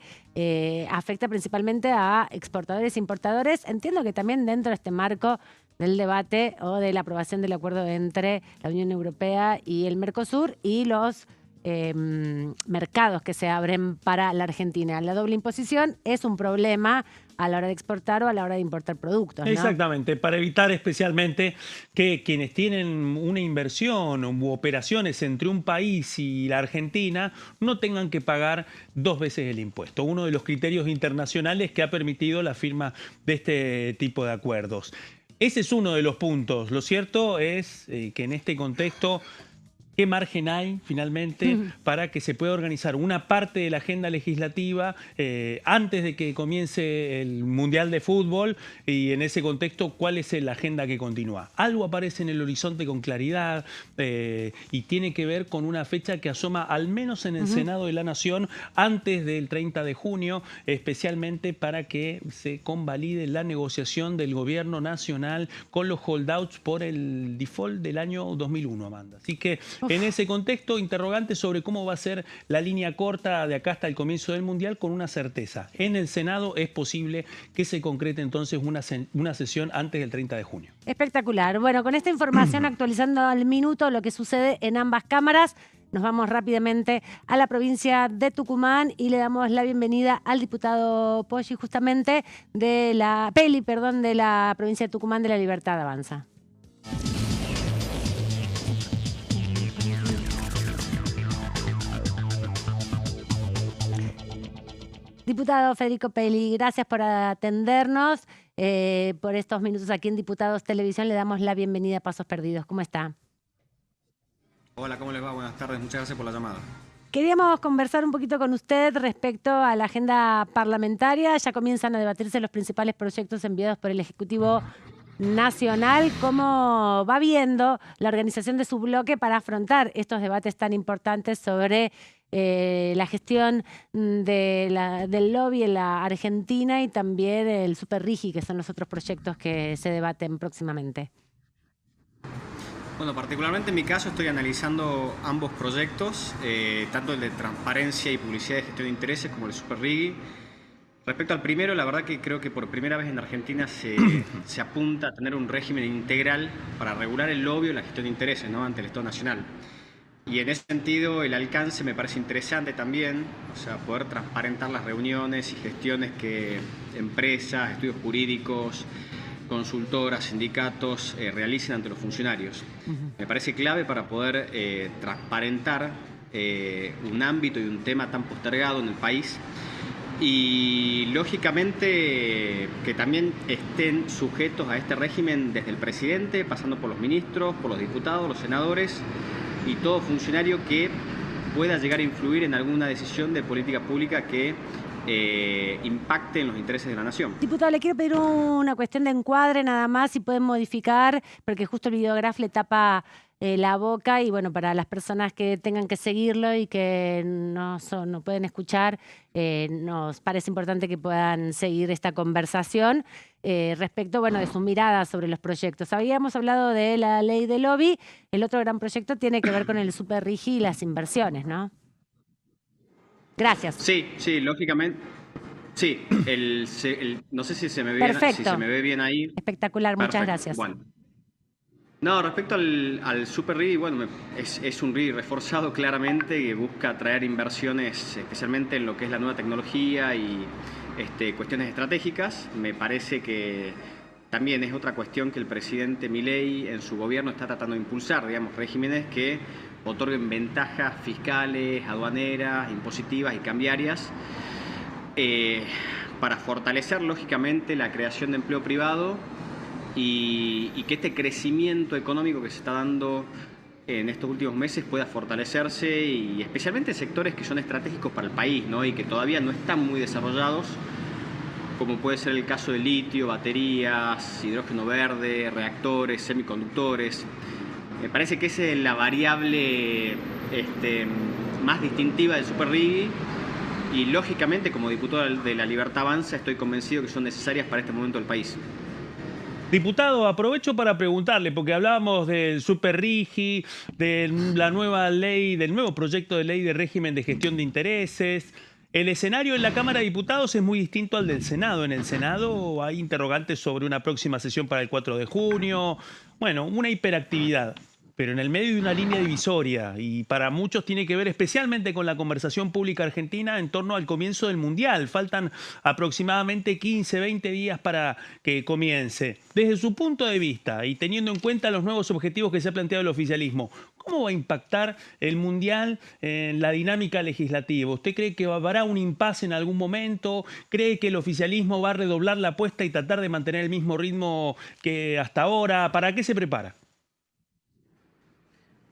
Speaker 1: afecta principalmente a exportadores e importadores. Entiendo que también dentro de este marco del debate o de la aprobación del acuerdo entre la Unión Europea y el Mercosur y los mercados que se abren para la Argentina. La doble imposición es un problema a la hora de exportar o a la hora de importar productos, ¿no?
Speaker 2: Exactamente, para evitar especialmente que quienes tienen una inversión u operaciones entre un país y la Argentina no tengan que pagar 2 veces el impuesto. Uno de los criterios internacionales que ha permitido la firma de este tipo de acuerdos. Ese es uno de los puntos. Lo cierto es que en este contexto, ¿qué margen hay finalmente para que se pueda organizar una parte de la agenda legislativa antes de que comience el Mundial de Fútbol? Y en ese contexto, ¿cuál es la agenda que continúa? Algo aparece en el horizonte con claridad y tiene que ver con una fecha que asoma al menos en el Senado de la Nación antes del 30 de junio, especialmente para que se convalide la negociación del gobierno nacional con los holdouts por el default del año 2001, Amanda. Así que en ese contexto, interrogantes sobre cómo va a ser la línea corta de acá hasta el comienzo del Mundial con una certeza. En el Senado es posible que se concrete entonces una sesión antes del 30 de junio.
Speaker 1: Espectacular. Bueno, con esta información actualizando al minuto lo que sucede en ambas cámaras, nos vamos rápidamente a la provincia de Tucumán y le damos la bienvenida al diputado Poli, justamente de la provincia de Tucumán de La Libertad Avanza. Diputado Federico Peli, gracias por atendernos, por estos minutos aquí en Diputados Televisión. Le damos la bienvenida a Pasos Perdidos. ¿Cómo está?
Speaker 12: Hola, ¿cómo les va? Buenas tardes, muchas gracias por la llamada.
Speaker 1: Queríamos conversar un poquito con usted respecto a la agenda parlamentaria. Ya comienzan a debatirse los principales proyectos enviados por el Ejecutivo Nacional. ¿Cómo va viendo la organización de su bloque para afrontar estos debates tan importantes sobre la gestión del lobby en la Argentina y también el Super Rigi, que son los otros proyectos que se debaten próximamente?
Speaker 12: Bueno, particularmente en mi caso estoy analizando ambos proyectos, tanto el de transparencia y publicidad de gestión de intereses como el Super Rigi. Respecto al primero, la verdad que creo que por primera vez en Argentina se apunta a tener un régimen integral para regular el lobby y la gestión de intereses, ¿no?, ante el Estado Nacional. Y en ese sentido el alcance me parece interesante también, o sea, poder transparentar las reuniones y gestiones que empresas, estudios jurídicos, consultoras, sindicatos realicen ante los funcionarios. Me parece clave para poder transparentar un ámbito y un tema tan postergado en el país y, lógicamente, que también estén sujetos a este régimen desde el presidente, pasando por los ministros, por los diputados, los senadores y todo funcionario que pueda llegar a influir en alguna decisión de política pública que impacte en los intereses de la nación.
Speaker 1: Diputado, le quiero pedir una cuestión de encuadre nada más, si pueden modificar, porque justo el videógrafo le tapa la boca y bueno, para las personas que tengan que seguirlo y que no pueden escuchar, nos parece importante que puedan seguir esta conversación respecto, bueno, de su mirada sobre los proyectos. Habíamos hablado de la ley de lobby, el otro gran proyecto tiene que ver con el Super Rigi y las inversiones, ¿no? Gracias.
Speaker 12: Sí, lógicamente. Sí, no sé si se me ve
Speaker 1: Perfecto.
Speaker 12: Si se me ve bien ahí.
Speaker 1: Espectacular,
Speaker 12: Perfecto.
Speaker 1: Muchas gracias.
Speaker 12: Bueno. No, respecto al Super Rigi, bueno, es un Rigi reforzado claramente que busca atraer inversiones, especialmente en lo que es la nueva tecnología y cuestiones estratégicas. Me parece que también es otra cuestión que el presidente Milei en su gobierno está tratando de impulsar, digamos, regímenes que otorguen ventajas fiscales, aduaneras, impositivas y cambiarias para fortalecer lógicamente la creación de empleo privado y que este crecimiento económico que se está dando en estos últimos meses pueda fortalecerse y especialmente en sectores que son estratégicos para el país, ¿no? Y que todavía no están muy desarrollados, como puede ser el caso de litio, baterías, hidrógeno verde, reactores, semiconductores. Me parece que esa es la variable más distintiva del Super Rigui y lógicamente como diputado de La Libertad Avanza estoy convencido que son necesarias para este momento del país.
Speaker 2: Diputado, aprovecho para preguntarle, porque hablábamos del Super Rigui, de la nueva ley, del nuevo proyecto de ley de régimen de gestión de intereses. El escenario en la Cámara de Diputados es muy distinto al del Senado. En el Senado hay interrogantes sobre una próxima sesión para el 4 de junio. Bueno, una hiperactividad, pero en el medio de una línea divisoria y para muchos tiene que ver especialmente con la conversación pública argentina en torno al comienzo del Mundial. Faltan aproximadamente 15, 20 días para que comience. Desde su punto de vista y teniendo en cuenta los nuevos objetivos que se ha planteado el oficialismo, ¿cómo va a impactar el Mundial en la dinámica legislativa? ¿Usted cree que habrá un impasse en algún momento? ¿Cree que el oficialismo va a redoblar la apuesta y tratar de mantener el mismo ritmo que hasta ahora? ¿Para qué se prepara?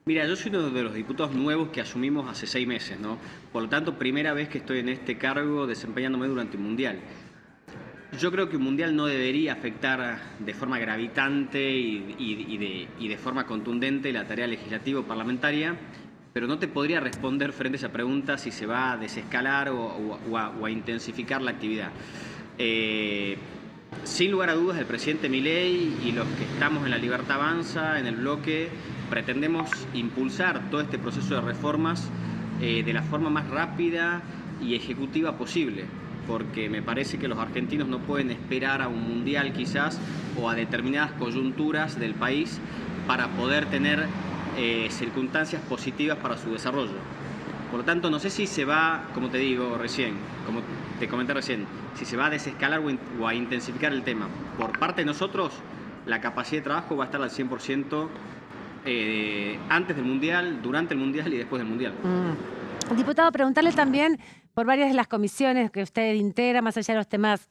Speaker 12: Mira, yo soy uno de los diputados nuevos que asumimos hace 6 meses, ¿no? Por lo tanto, primera vez que estoy en este cargo desempeñándome durante el Mundial. Yo creo que un Mundial no debería afectar de forma gravitante y de forma contundente la tarea legislativa o parlamentaria, pero no te podría responder frente a esa pregunta si se va a desescalar o a intensificar la actividad. Sin lugar a dudas, el presidente Milei y los que estamos en La Libertad Avanza, en el bloque, pretendemos impulsar todo este proceso de reformas de la forma más rápida y ejecutiva posible, porque me parece que los argentinos no pueden esperar a un mundial quizás o a determinadas coyunturas del país para poder tener circunstancias positivas para su desarrollo. Por lo tanto, no sé si se va, como te digo recién, como te comenté recién, si se va a desescalar o a intensificar el tema. Por parte de nosotros, la capacidad de trabajo va a estar al 100% antes del Mundial, durante el Mundial y después del Mundial.
Speaker 1: Diputado, preguntarle también por varias de las comisiones que usted integra, más allá de los temas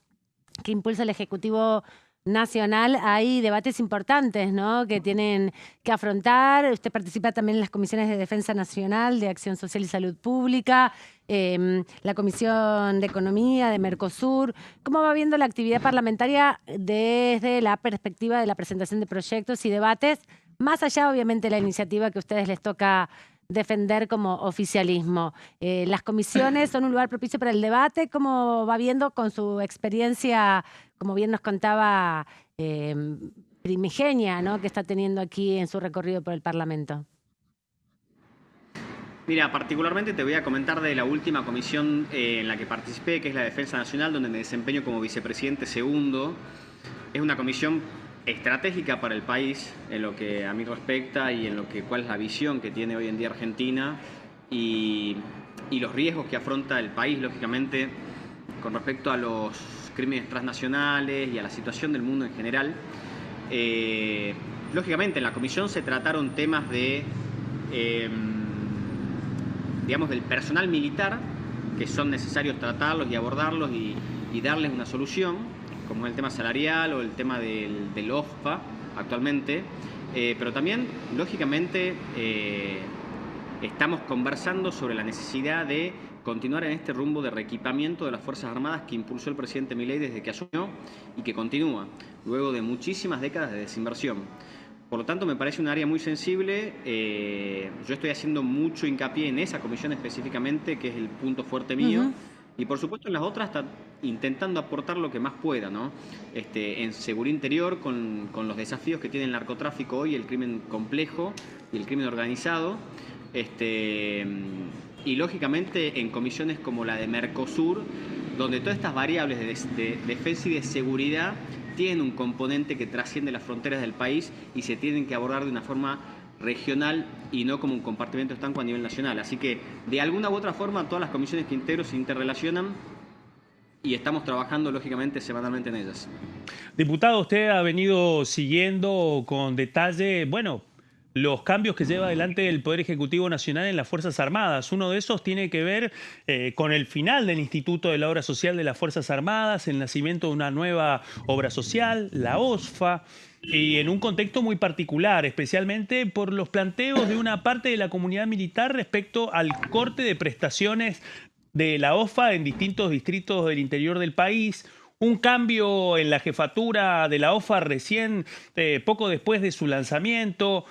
Speaker 1: que impulsa el Ejecutivo Nacional, hay debates importantes, ¿no?, que tienen que afrontar. Usted participa también en las comisiones de Defensa Nacional, de Acción Social y Salud Pública, la Comisión de Economía, de Mercosur. ¿Cómo va viendo la actividad parlamentaria desde la perspectiva de la presentación de proyectos y debates, más allá, obviamente, de la iniciativa que a ustedes les toca defender como oficialismo? Las comisiones son un lugar propicio para el debate. ¿Cómo va viendo con su experiencia, como bien nos contaba, primigenia, ¿no?, que está teniendo aquí en su recorrido por el Parlamento?
Speaker 12: Mira, particularmente te voy a comentar de la última comisión en la que participé, que es la Defensa Nacional, donde me desempeño como vicepresidente segundo. Es una comisión estratégica para el país en lo que a mí respecta y en lo que cuál es la visión que tiene hoy en día Argentina y los riesgos que afronta el país, lógicamente, con respecto a los crímenes transnacionales y a la situación del mundo en general. Lógicamente, en la comisión se trataron temas de, digamos, del personal militar, que son necesarios tratarlos y abordarlos y darles una solución, como es el tema salarial o el tema del OFPA actualmente, pero también, lógicamente, estamos conversando sobre la necesidad de continuar en este rumbo de reequipamiento de las Fuerzas Armadas que impulsó el presidente Milei desde que asumió y que continúa, luego de muchísimas décadas de desinversión. Por lo tanto, me parece un área muy sensible. Yo estoy haciendo mucho hincapié en esa comisión específicamente, que es el punto fuerte mío. Y por supuesto en las otras está intentando aportar lo que más pueda, ¿no? En seguridad interior, con los desafíos que tiene el narcotráfico hoy, el crimen complejo y el crimen organizado. Y lógicamente en comisiones como la de Mercosur, donde todas estas variables de defensa y de seguridad tienen un componente que trasciende las fronteras del país y se tienen que abordar de una forma regional y no como un compartimento estanco a nivel nacional. Así que de alguna u otra forma todas las comisiones que integro se interrelacionan y estamos trabajando lógicamente semanalmente en ellas.
Speaker 2: Diputado, usted ha venido siguiendo con detalle, bueno, los cambios que lleva adelante el Poder Ejecutivo Nacional en las Fuerzas Armadas. Uno de esos tiene que ver con el final del Instituto de la Obra Social de las Fuerzas Armadas, el nacimiento de una nueva obra social, la OSFA, y en un contexto muy particular, especialmente por los planteos de una parte de la comunidad militar respecto al corte de prestaciones de la OSFA en distintos distritos del interior del país, un cambio en la jefatura de la OSFA recién, poco después de su lanzamiento.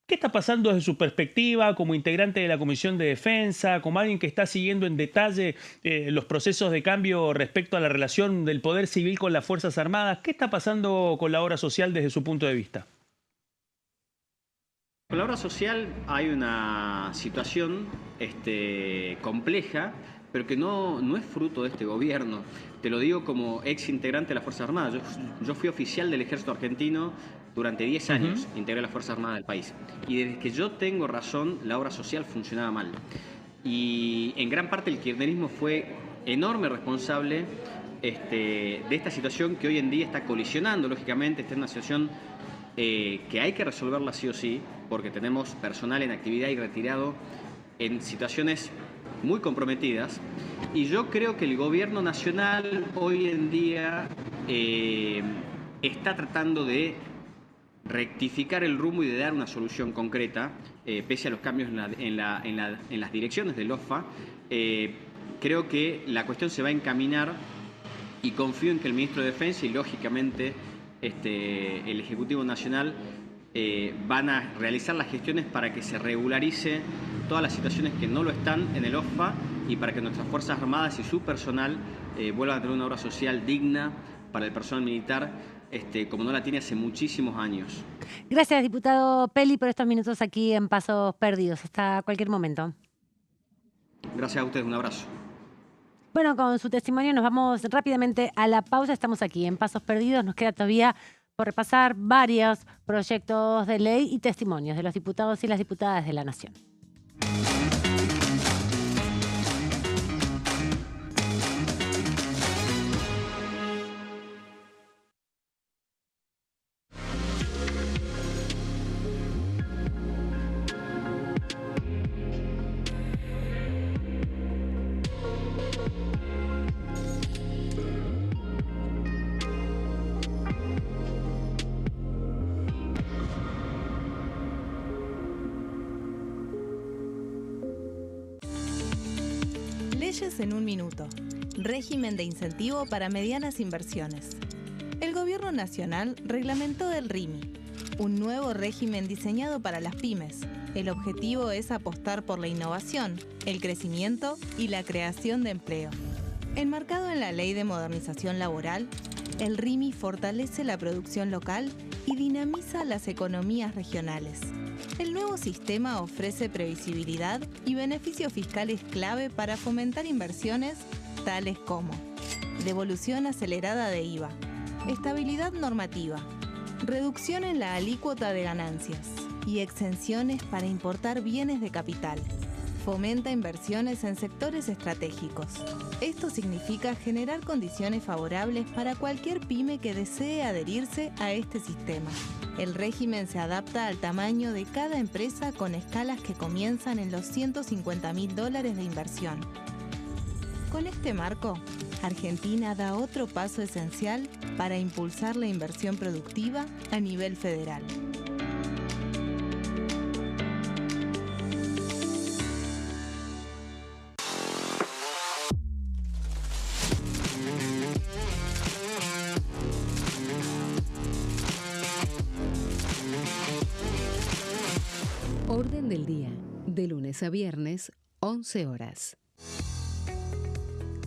Speaker 2: ¿Qué está pasando desde su perspectiva como integrante de la Comisión de Defensa, como alguien que está siguiendo en detalle los procesos de cambio respecto a la relación del poder civil con las Fuerzas Armadas? ¿Qué está pasando con la obra social desde su punto de vista?
Speaker 12: Con la obra social hay una situación compleja, pero que no es fruto de este gobierno. Te lo digo como ex integrante de las Fuerzas Armadas. Yo fui oficial del Ejército Argentino durante 10 años, integré las Fuerzas Armadas del país. Y desde que yo tengo razón, la obra social funcionaba mal. Y en gran parte el kirchnerismo fue enorme responsable de esta situación que hoy en día está colisionando, lógicamente, está en una situación que hay que resolverla sí o sí, porque tenemos personal en actividad y retirado en situaciones muy comprometidas, y yo creo que el gobierno nacional hoy en día está tratando de rectificar el rumbo y de dar una solución concreta, pese a los cambios en las direcciones del OSFA. Creo que la cuestión se va a encaminar y confío en que el ministro de Defensa y lógicamente el Ejecutivo Nacional van a realizar las gestiones para que se regularice todas las situaciones que no lo están en el OSFA y para que nuestras Fuerzas Armadas y su personal vuelvan a tener una obra social digna para el personal militar, como no la tiene hace muchísimos años.
Speaker 1: Gracias, diputado Peli, por estos minutos aquí en Pasos Perdidos. Hasta cualquier momento.
Speaker 12: Gracias a ustedes, un abrazo.
Speaker 1: Bueno, con su testimonio nos vamos rápidamente a la pausa. Estamos aquí en Pasos Perdidos. Nos queda todavía por repasar varios proyectos de ley y testimonios de los diputados y las diputadas de la Nación.
Speaker 6: Leyes en un minuto. Régimen de incentivo para medianas inversiones. El Gobierno Nacional reglamentó el RIMI, un nuevo régimen diseñado para las pymes. El objetivo es apostar por la innovación, el crecimiento y la creación de empleo. Enmarcado en la Ley de Modernización Laboral, el RIMI fortalece la producción local y dinamiza las economías regionales. El nuevo sistema ofrece previsibilidad y beneficios fiscales clave para fomentar inversiones tales como devolución acelerada de IVA, estabilidad normativa, reducción en la alícuota de ganancias y exenciones para importar bienes de capital. Fomenta inversiones en sectores estratégicos. Esto significa generar condiciones favorables para cualquier pyme que desee adherirse a este sistema. El régimen se adapta al tamaño de cada empresa con escalas que comienzan en los $150.000 de inversión. Con este marco, Argentina da otro paso esencial para impulsar la inversión productiva a nivel federal.
Speaker 7: Orden del día, de lunes a viernes, 11 horas.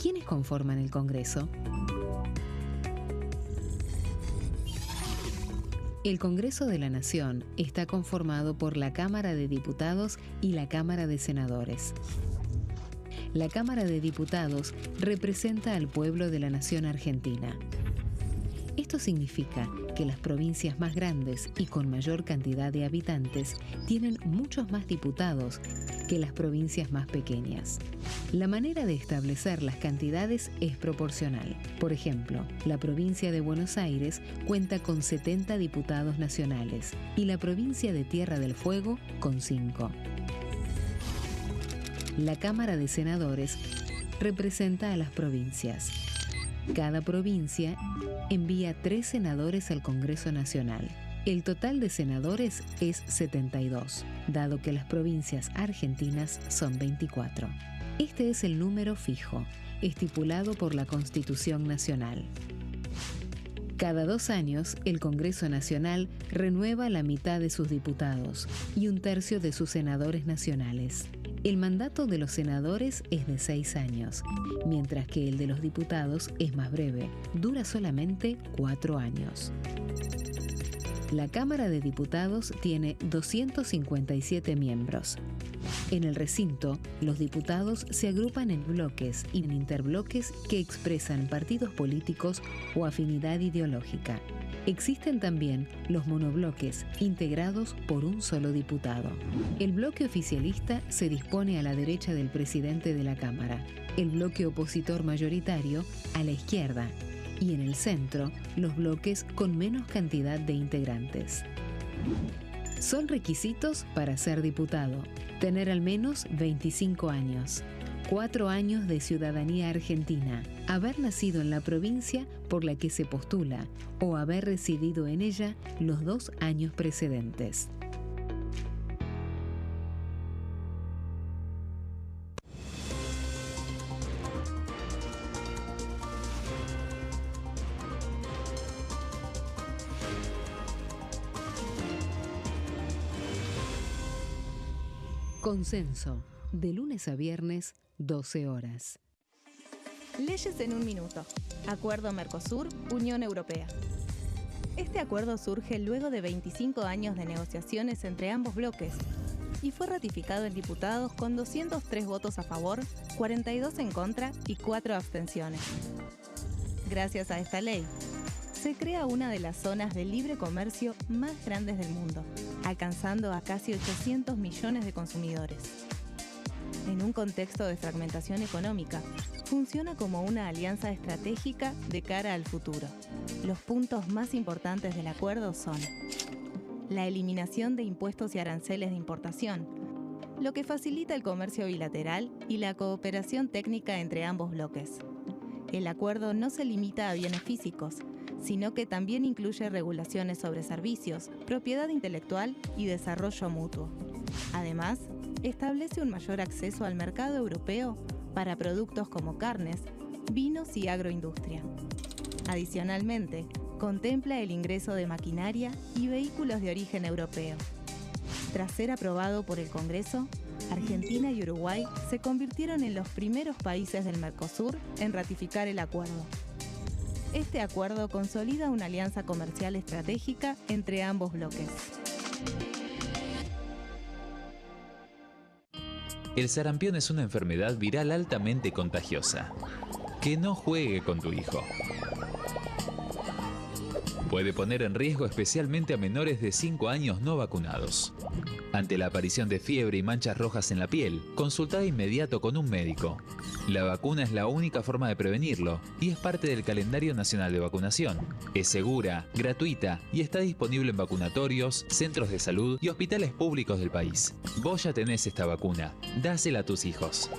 Speaker 7: ¿Quiénes conforman el Congreso? El Congreso de la Nación está conformado por la Cámara de Diputados y la Cámara de Senadores. La Cámara de Diputados representa al pueblo de la Nación Argentina. Esto significa que las provincias más grandes y con mayor cantidad de habitantes tienen muchos más diputados que las provincias más pequeñas. La manera de establecer las cantidades es proporcional. Por ejemplo, la provincia de Buenos Aires cuenta con 70 diputados nacionales y la provincia de Tierra del Fuego con 5. La Cámara de Senadores representa a las provincias. Cada provincia envía 3 senadores al Congreso Nacional. El total de senadores es 72, dado que las provincias argentinas son 24. Este es el número fijo, estipulado por la Constitución Nacional. Cada 2 años, el Congreso Nacional renueva la mitad de sus diputados y 1/3 de sus senadores nacionales. El mandato de los senadores es de 6 años, mientras que el de los diputados es más breve, dura solamente 4 años. La Cámara de Diputados tiene 257 miembros. En el recinto, los diputados se agrupan en bloques y en interbloques que expresan partidos políticos o afinidad ideológica. Existen también los monobloques, integrados por un solo diputado. El bloque oficialista se dispone a la derecha del presidente de la Cámara, el bloque opositor mayoritario a la izquierda, y en el centro, los bloques con menos cantidad de integrantes. Son requisitos para ser diputado: tener al menos 25 años, 4 años de ciudadanía argentina, haber nacido en la provincia por la que se postula o haber residido en ella los 2 años precedentes. Consenso, de lunes a viernes, 12 horas.
Speaker 6: Leyes en un minuto. Acuerdo Mercosur-Unión Europea. Este acuerdo surge luego de 25 años de negociaciones entre ambos bloques y fue ratificado en diputados con 203 votos a favor, 42 en contra y 4 abstenciones. Gracias a esta ley, se crea una de las zonas de libre comercio más grandes del mundo, alcanzando a casi 800 millones de consumidores. En un contexto de fragmentación económica, funciona como una alianza estratégica de cara al futuro. Los puntos más importantes del acuerdo son: la eliminación de impuestos y aranceles de importación, lo que facilita el comercio bilateral y la cooperación técnica entre ambos bloques. El acuerdo no se limita a bienes físicos, sino que también incluye regulaciones sobre servicios, propiedad intelectual y desarrollo mutuo. Además, establece un mayor acceso al mercado europeo para productos como carnes, vinos y agroindustria. Adicionalmente, contempla el ingreso de maquinaria y vehículos de origen europeo. Tras ser aprobado por el Congreso, Argentina y Uruguay se convirtieron en los primeros países del Mercosur en ratificar el acuerdo. Este acuerdo consolida una alianza comercial estratégica entre ambos bloques.
Speaker 9: El sarampión es una enfermedad viral altamente contagiosa. Que no juegue con tu hijo. Puede poner en riesgo especialmente a menores de 5 años no vacunados. Ante la aparición de fiebre y manchas rojas en la piel, consulta de inmediato con un médico. La vacuna es la única forma de prevenirlo y es parte del calendario nacional de vacunación. Es segura, gratuita y está disponible en vacunatorios, centros de salud y hospitales públicos del país. Vos ya tenés esta vacuna, dásela a tus hijos.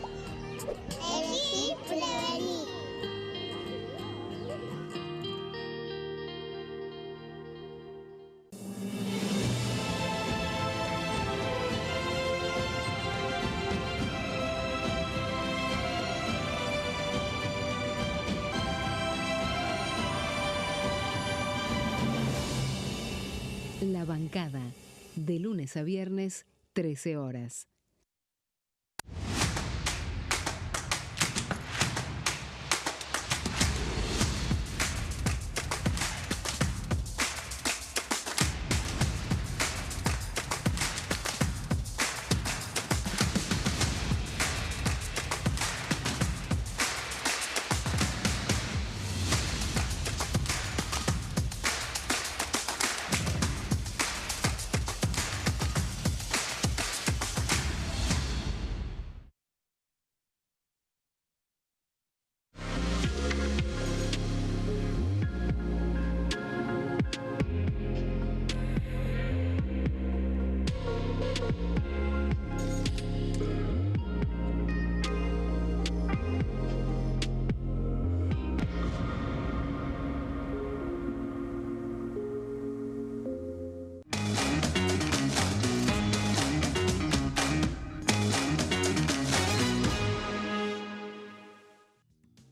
Speaker 13: Elegí prevenir.
Speaker 7: La bancada, de lunes a viernes, 13 horas.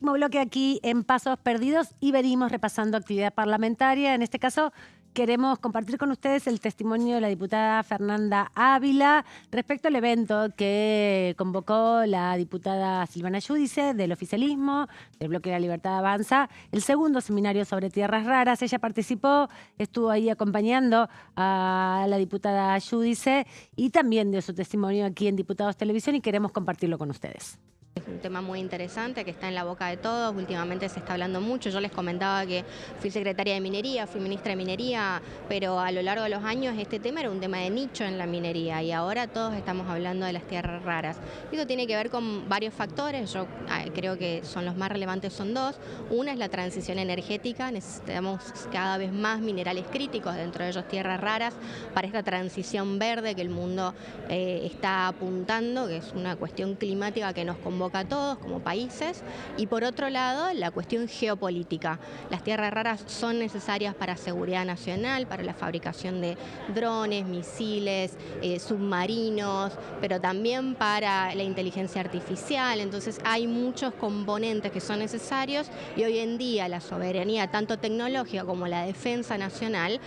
Speaker 1: último bloque aquí en Pasos Perdidos y venimos repasando actividad parlamentaria. En este caso, queremos compartir con ustedes el testimonio de la diputada Fernanda Ávila respecto al evento que convocó la diputada Silvana Giudice del oficialismo, del Bloque de la Libertad Avanza, el segundo seminario sobre tierras raras. Ella participó, estuvo ahí acompañando a la diputada Giudice y también dio su testimonio aquí en Diputados Televisión y queremos compartirlo con ustedes.
Speaker 14: Es un tema muy interesante que está en la boca de todos, últimamente se está hablando mucho. Yo les comentaba que fui secretaria de Minería, fui ministra de Minería, pero a lo largo de los años este tema era un tema de nicho en la minería y ahora todos estamos hablando de las tierras raras. Eso tiene que ver con varios factores, yo creo que son los más relevantes, son dos. Una es la transición energética, necesitamos cada vez más minerales críticos, dentro de ellos tierras raras, para esta transición verde que el mundo está apuntando, que es una cuestión climática que nos convoca a todos como países, y por otro lado la cuestión geopolítica. Las tierras raras son necesarias para seguridad nacional, para la fabricación de drones, misiles, submarinos, pero también para la inteligencia artificial. Entonces hay muchos componentes que son necesarios y hoy en día la soberanía tanto tecnológica como la defensa nacional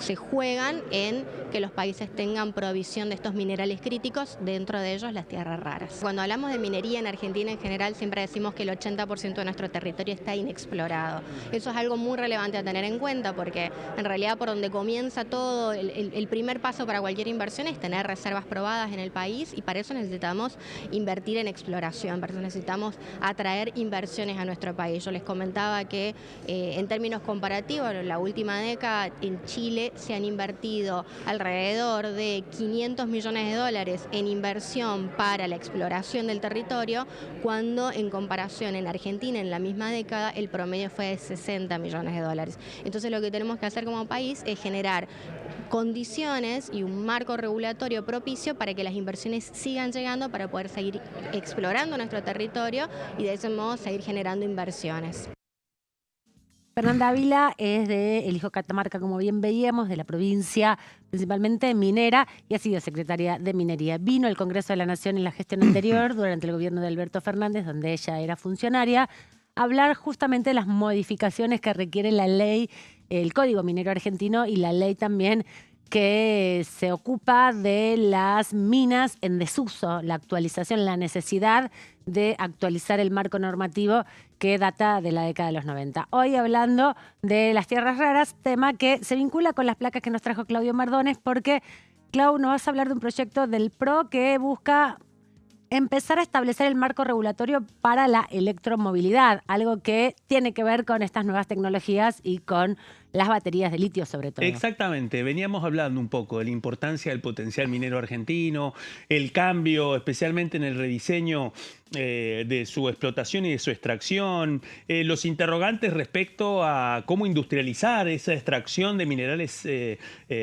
Speaker 14: se juegan en que los países tengan provisión de estos minerales críticos, dentro de ellos las tierras raras. Cuando hablamos de minería en Argentina en general siempre decimos que el 80% de nuestro territorio está inexplorado. Eso es algo muy relevante a tener en cuenta porque en realidad por donde comienza todo, el primer paso para cualquier inversión es tener reservas probadas en el país y para eso necesitamos invertir en exploración, para eso necesitamos atraer inversiones a nuestro país. Yo les comentaba que en términos comparativos, en la última década en Chile se han invertido alrededor de 500 millones de dólares en inversión para la exploración del territorio, cuando en comparación en Argentina en la misma década el promedio fue de 60 millones de dólares. Entonces lo que tenemos que hacer como país es generar condiciones y un marco regulatorio propicio para que las inversiones sigan llegando, para poder seguir explorando nuestro territorio y de ese modo seguir generando inversiones.
Speaker 1: Fernanda Ávila es de El Hijo Catamarca, como bien veíamos, de la provincia principalmente minera y ha sido secretaria de Minería. Vino al Congreso de la Nación en la gestión anterior, durante el gobierno de Alberto Fernández, donde ella era funcionaria, a hablar justamente de las modificaciones que requiere la ley, el Código Minero Argentino y la ley también que se ocupa de las minas en desuso, la actualización, la necesidad de actualizar el marco normativo que data de la década de los 90. Hoy hablando de las tierras raras, tema que se vincula con las placas que nos trajo Claudio Mardones, porque, Clau, nos vas a hablar de un proyecto del PRO que busca empezar a establecer el marco regulatorio para la electromovilidad, algo que tiene que ver con estas nuevas tecnologías y con las baterías de litio sobre todo.
Speaker 2: Exactamente, veníamos hablando un poco de la importancia del potencial minero argentino, el cambio especialmente en el rediseño de su explotación y de su extracción, los interrogantes respecto a cómo industrializar esa extracción de minerales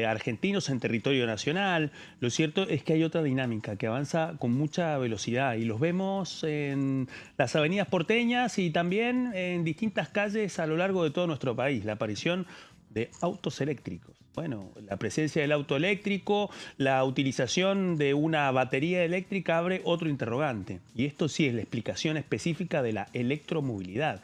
Speaker 2: argentinos en territorio nacional. Lo cierto es que hay otra dinámica que avanza con mucha velocidad y los vemos en las avenidas porteñas y también en distintas calles a lo largo de todo nuestro país. La aparición de autos eléctricos. Bueno, la presencia del auto eléctrico, la utilización de una batería eléctrica abre otro interrogante. Y esto sí es la explicación específica de la electromovilidad.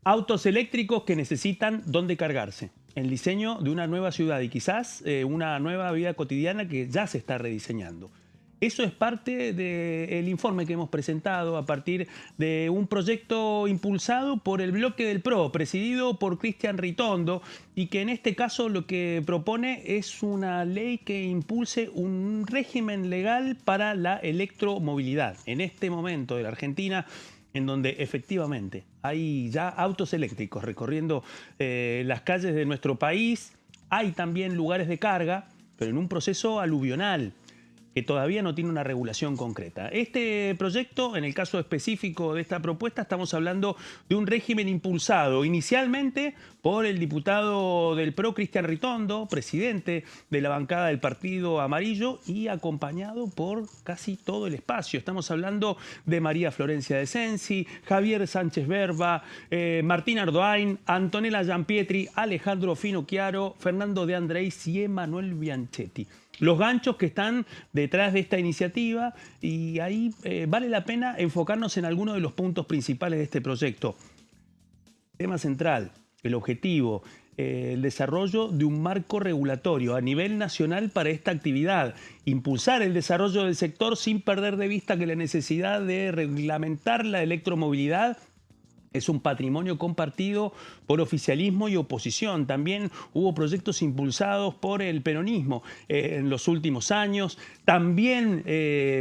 Speaker 2: Autos eléctricos que necesitan dónde cargarse. El diseño de una nueva ciudad y quizás una nueva vida cotidiana que ya se está rediseñando. Eso es parte del informe que hemos presentado a partir de un proyecto impulsado por el bloque del PRO, presidido por Cristian Ritondo, y que en este caso lo que propone es una ley que impulse un régimen legal para la electromovilidad. En este momento de la Argentina, en donde efectivamente hay ya autos eléctricos recorriendo las calles de nuestro país, hay también lugares de carga, pero en un proceso aluvional, que todavía no tiene una regulación concreta. Este proyecto, en el caso específico de esta propuesta, estamos hablando de un régimen impulsado inicialmente por el diputado del PRO, Cristian Ritondo, presidente de la bancada del Partido Amarillo y acompañado por casi todo el espacio. Estamos hablando de María Florencia de Sensi, Javier Sánchez Verba, Martín Ardoain, Antonella Giampietri, Alejandro Finocchiaro, Fernando de Andrés y Emanuel Bianchetti. los ganchos que están detrás de esta iniciativa y ahí vale la pena enfocarnos en algunos de los puntos principales de este proyecto. Tema central, el objetivo, el desarrollo de un marco regulatorio a nivel nacional para esta actividad, impulsar el desarrollo del sector sin perder de vista que la necesidad de reglamentar la electromovilidad es un patrimonio compartido por oficialismo y oposición. También hubo proyectos impulsados por el peronismo en los últimos años, también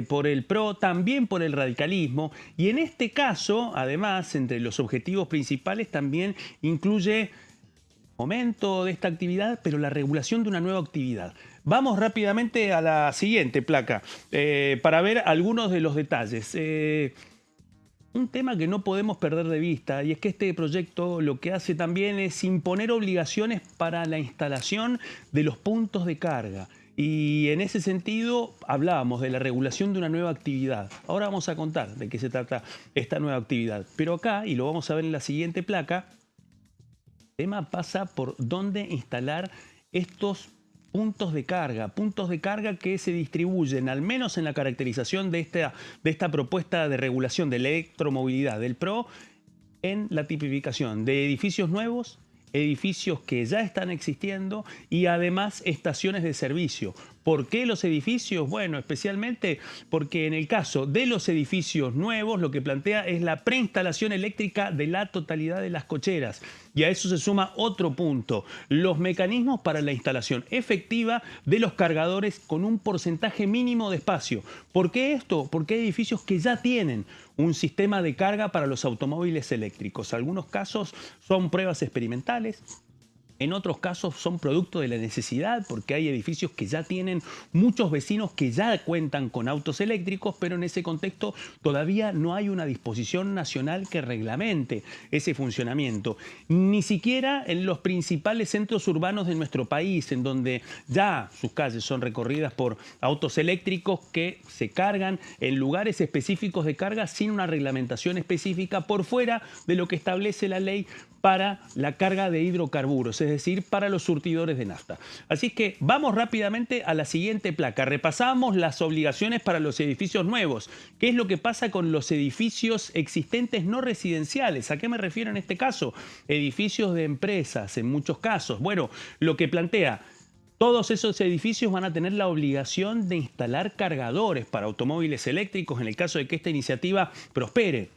Speaker 2: por el PRO, también por el radicalismo. Y en este caso, además, entre los objetivos principales también incluye momento de esta actividad, pero la regulación de una nueva actividad. Vamos rápidamente a la siguiente placa para ver algunos de los detalles. Un tema que no podemos perder de vista, y es que este proyecto lo que hace también es imponer obligaciones para la instalación de los puntos de carga. Y en ese sentido hablábamos de la regulación de una nueva actividad. Ahora vamos a contar de qué se trata esta nueva actividad. Pero acá, y lo vamos a ver en la siguiente placa, el tema pasa por dónde instalar estos puntos de carga que se distribuyen, al menos en la caracterización de esta propuesta de regulación de la electromovilidad del PRO, en la tipificación de edificios nuevos, edificios que ya están existiendo y además estaciones de servicio. ¿Por qué los edificios? Bueno, especialmente porque en el caso de los edificios nuevos lo que plantea es la preinstalación eléctrica de la totalidad de las cocheras. Y a eso se suma otro punto, los mecanismos para la instalación efectiva de los cargadores con un porcentaje mínimo de espacio. ¿Por qué esto? Porque hay edificios que ya tienen un sistema de carga para los automóviles eléctricos. Algunos casos son pruebas experimentales. En otros casos son producto de la necesidad porque hay edificios que ya tienen muchos vecinos que ya cuentan con autos eléctricos, pero en ese contexto todavía no hay una disposición nacional que reglamente ese funcionamiento. Ni siquiera en los principales centros urbanos de nuestro país, en donde ya sus calles son recorridas por autos eléctricos que se cargan en lugares específicos de carga sin una reglamentación específica por fuera de lo que establece la ley para la carga de hidrocarburos, es decir, para los surtidores de nafta. Así que vamos rápidamente a la siguiente placa. Repasamos las obligaciones para los edificios nuevos. ¿Qué es lo que pasa con los edificios existentes no residenciales? ¿A qué me refiero en este caso? Edificios de empresas, en muchos casos. Bueno, lo que plantea: todos esos edificios van a tener la obligación de instalar cargadores para automóviles eléctricos en el caso de que esta iniciativa prospere.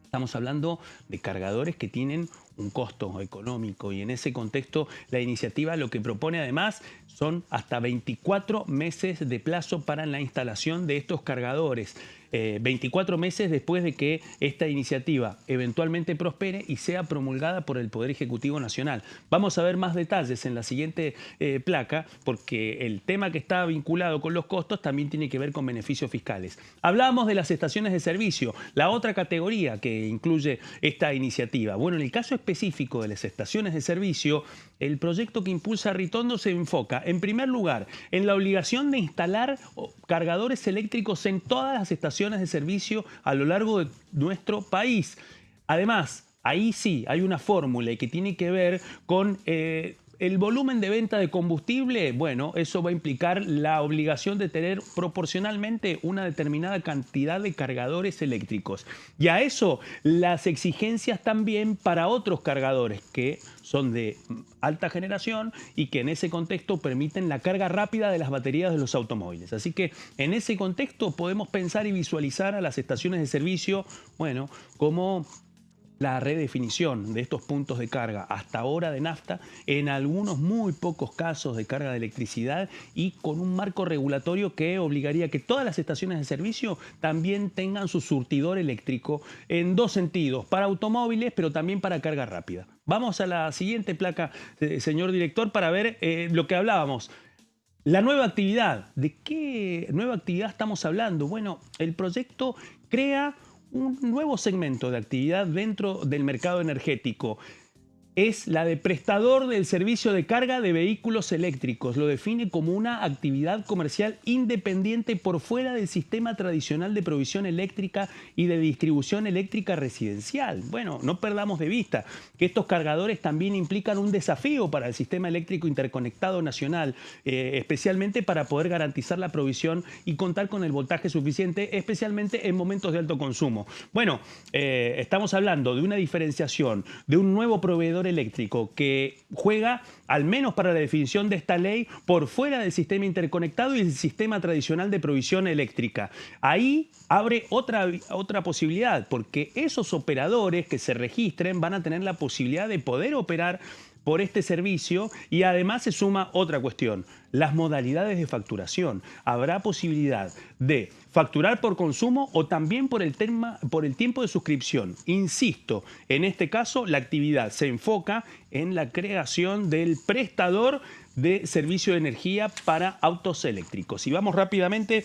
Speaker 2: Estamos hablando de cargadores que tienen un costo económico y en ese contexto la iniciativa lo que propone además son hasta 24 meses de plazo para la instalación de estos cargadores. 24 meses después de que esta iniciativa eventualmente prospere y sea promulgada por el Poder Ejecutivo Nacional. Vamos a ver más detalles en la siguiente placa, porque el tema que está vinculado con los costos también tiene que ver con beneficios fiscales. Hablábamos de las estaciones de servicio, la otra categoría que incluye esta iniciativa. Bueno, en el caso específico de las estaciones de servicio, el proyecto que impulsa Ritondo se enfoca, en primer lugar, en la obligación de instalar cargadores eléctricos en todas las estaciones de servicio a lo largo de nuestro país. Además, ahí sí hay una fórmula que tiene que ver con el volumen de venta de combustible. Bueno, eso va a implicar la obligación de tener proporcionalmente una determinada cantidad de cargadores eléctricos. Y a eso las exigencias también para otros cargadores que son de alta generación y que en ese contexto permiten la carga rápida de las baterías de los automóviles. Así que en ese contexto podemos pensar y visualizar a las estaciones de servicio, bueno, como la redefinición de estos puntos de carga hasta ahora de nafta, en algunos muy pocos casos de carga de electricidad y con un marco regulatorio que obligaría a que todas las estaciones de servicio también tengan su surtidor eléctrico en dos sentidos, para automóviles pero también para carga rápida. Vamos a la siguiente placa, señor director, para ver lo que hablábamos. La nueva actividad. ¿De qué nueva actividad estamos hablando? Bueno, el proyecto crea un nuevo segmento de actividad dentro del mercado energético. es la de prestador del servicio de carga de vehículos eléctricos. Lo define como una actividad comercial independiente por fuera del sistema tradicional de provisión eléctrica y de distribución eléctrica residencial. Bueno, no perdamos de vista que estos cargadores también implican un desafío para el sistema eléctrico interconectado nacional, especialmente para poder garantizar la provisión y contar con el voltaje suficiente, especialmente en momentos de alto consumo. Bueno, estamos hablando de una diferenciación, de un nuevo proveedor eléctrico que juega, al menos para la definición de esta ley, por fuera del sistema interconectado y el sistema tradicional de provisión eléctrica. Ahí abre otra posibilidad, porque esos operadores que se registren van a tener la posibilidad de poder operar por este servicio, y además se suma otra cuestión, las modalidades de facturación. Habrá posibilidad de facturar por consumo o también por el tiempo de suscripción. Insisto, en este caso la actividad se enfoca en la creación del prestador de servicio de energía para autos eléctricos. Y vamos rápidamente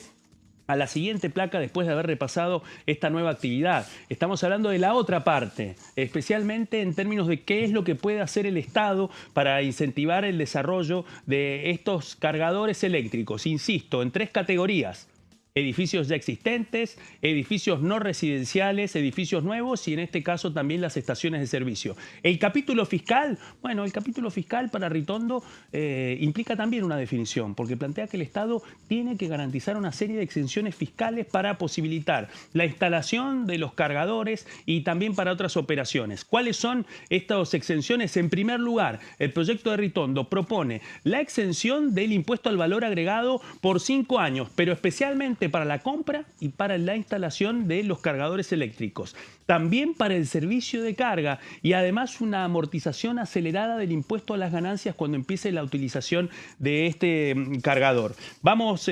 Speaker 2: a la siguiente placa después de haber repasado esta nueva actividad. Estamos hablando de la otra parte, especialmente en términos de qué es lo que puede hacer el Estado para incentivar el desarrollo de estos cargadores eléctricos. Insisto, en 3 categorías: edificios ya existentes, edificios no residenciales, edificios nuevos y en este caso también las estaciones de servicio. El capítulo fiscal, bueno, el capítulo fiscal para Ritondo implica también una definición, porque plantea que el Estado tiene que garantizar una serie de exenciones fiscales para posibilitar la instalación de los cargadores y también para otras operaciones. ¿Cuáles son estas exenciones? En primer lugar, el proyecto de Ritondo propone la exención del impuesto al valor agregado por 5 años, pero especialmente para la compra y para la instalación de los cargadores eléctricos. También para el servicio de carga y además una amortización acelerada del impuesto a las ganancias cuando empiece la utilización de este cargador. Vamos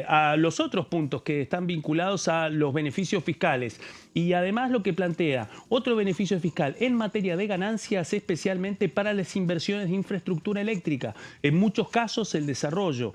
Speaker 2: a los otros puntos que están vinculados a los beneficios fiscales. Y además lo que plantea otro beneficio fiscal en materia de ganancias, especialmente para las inversiones de infraestructura eléctrica. En muchos casos el desarrollo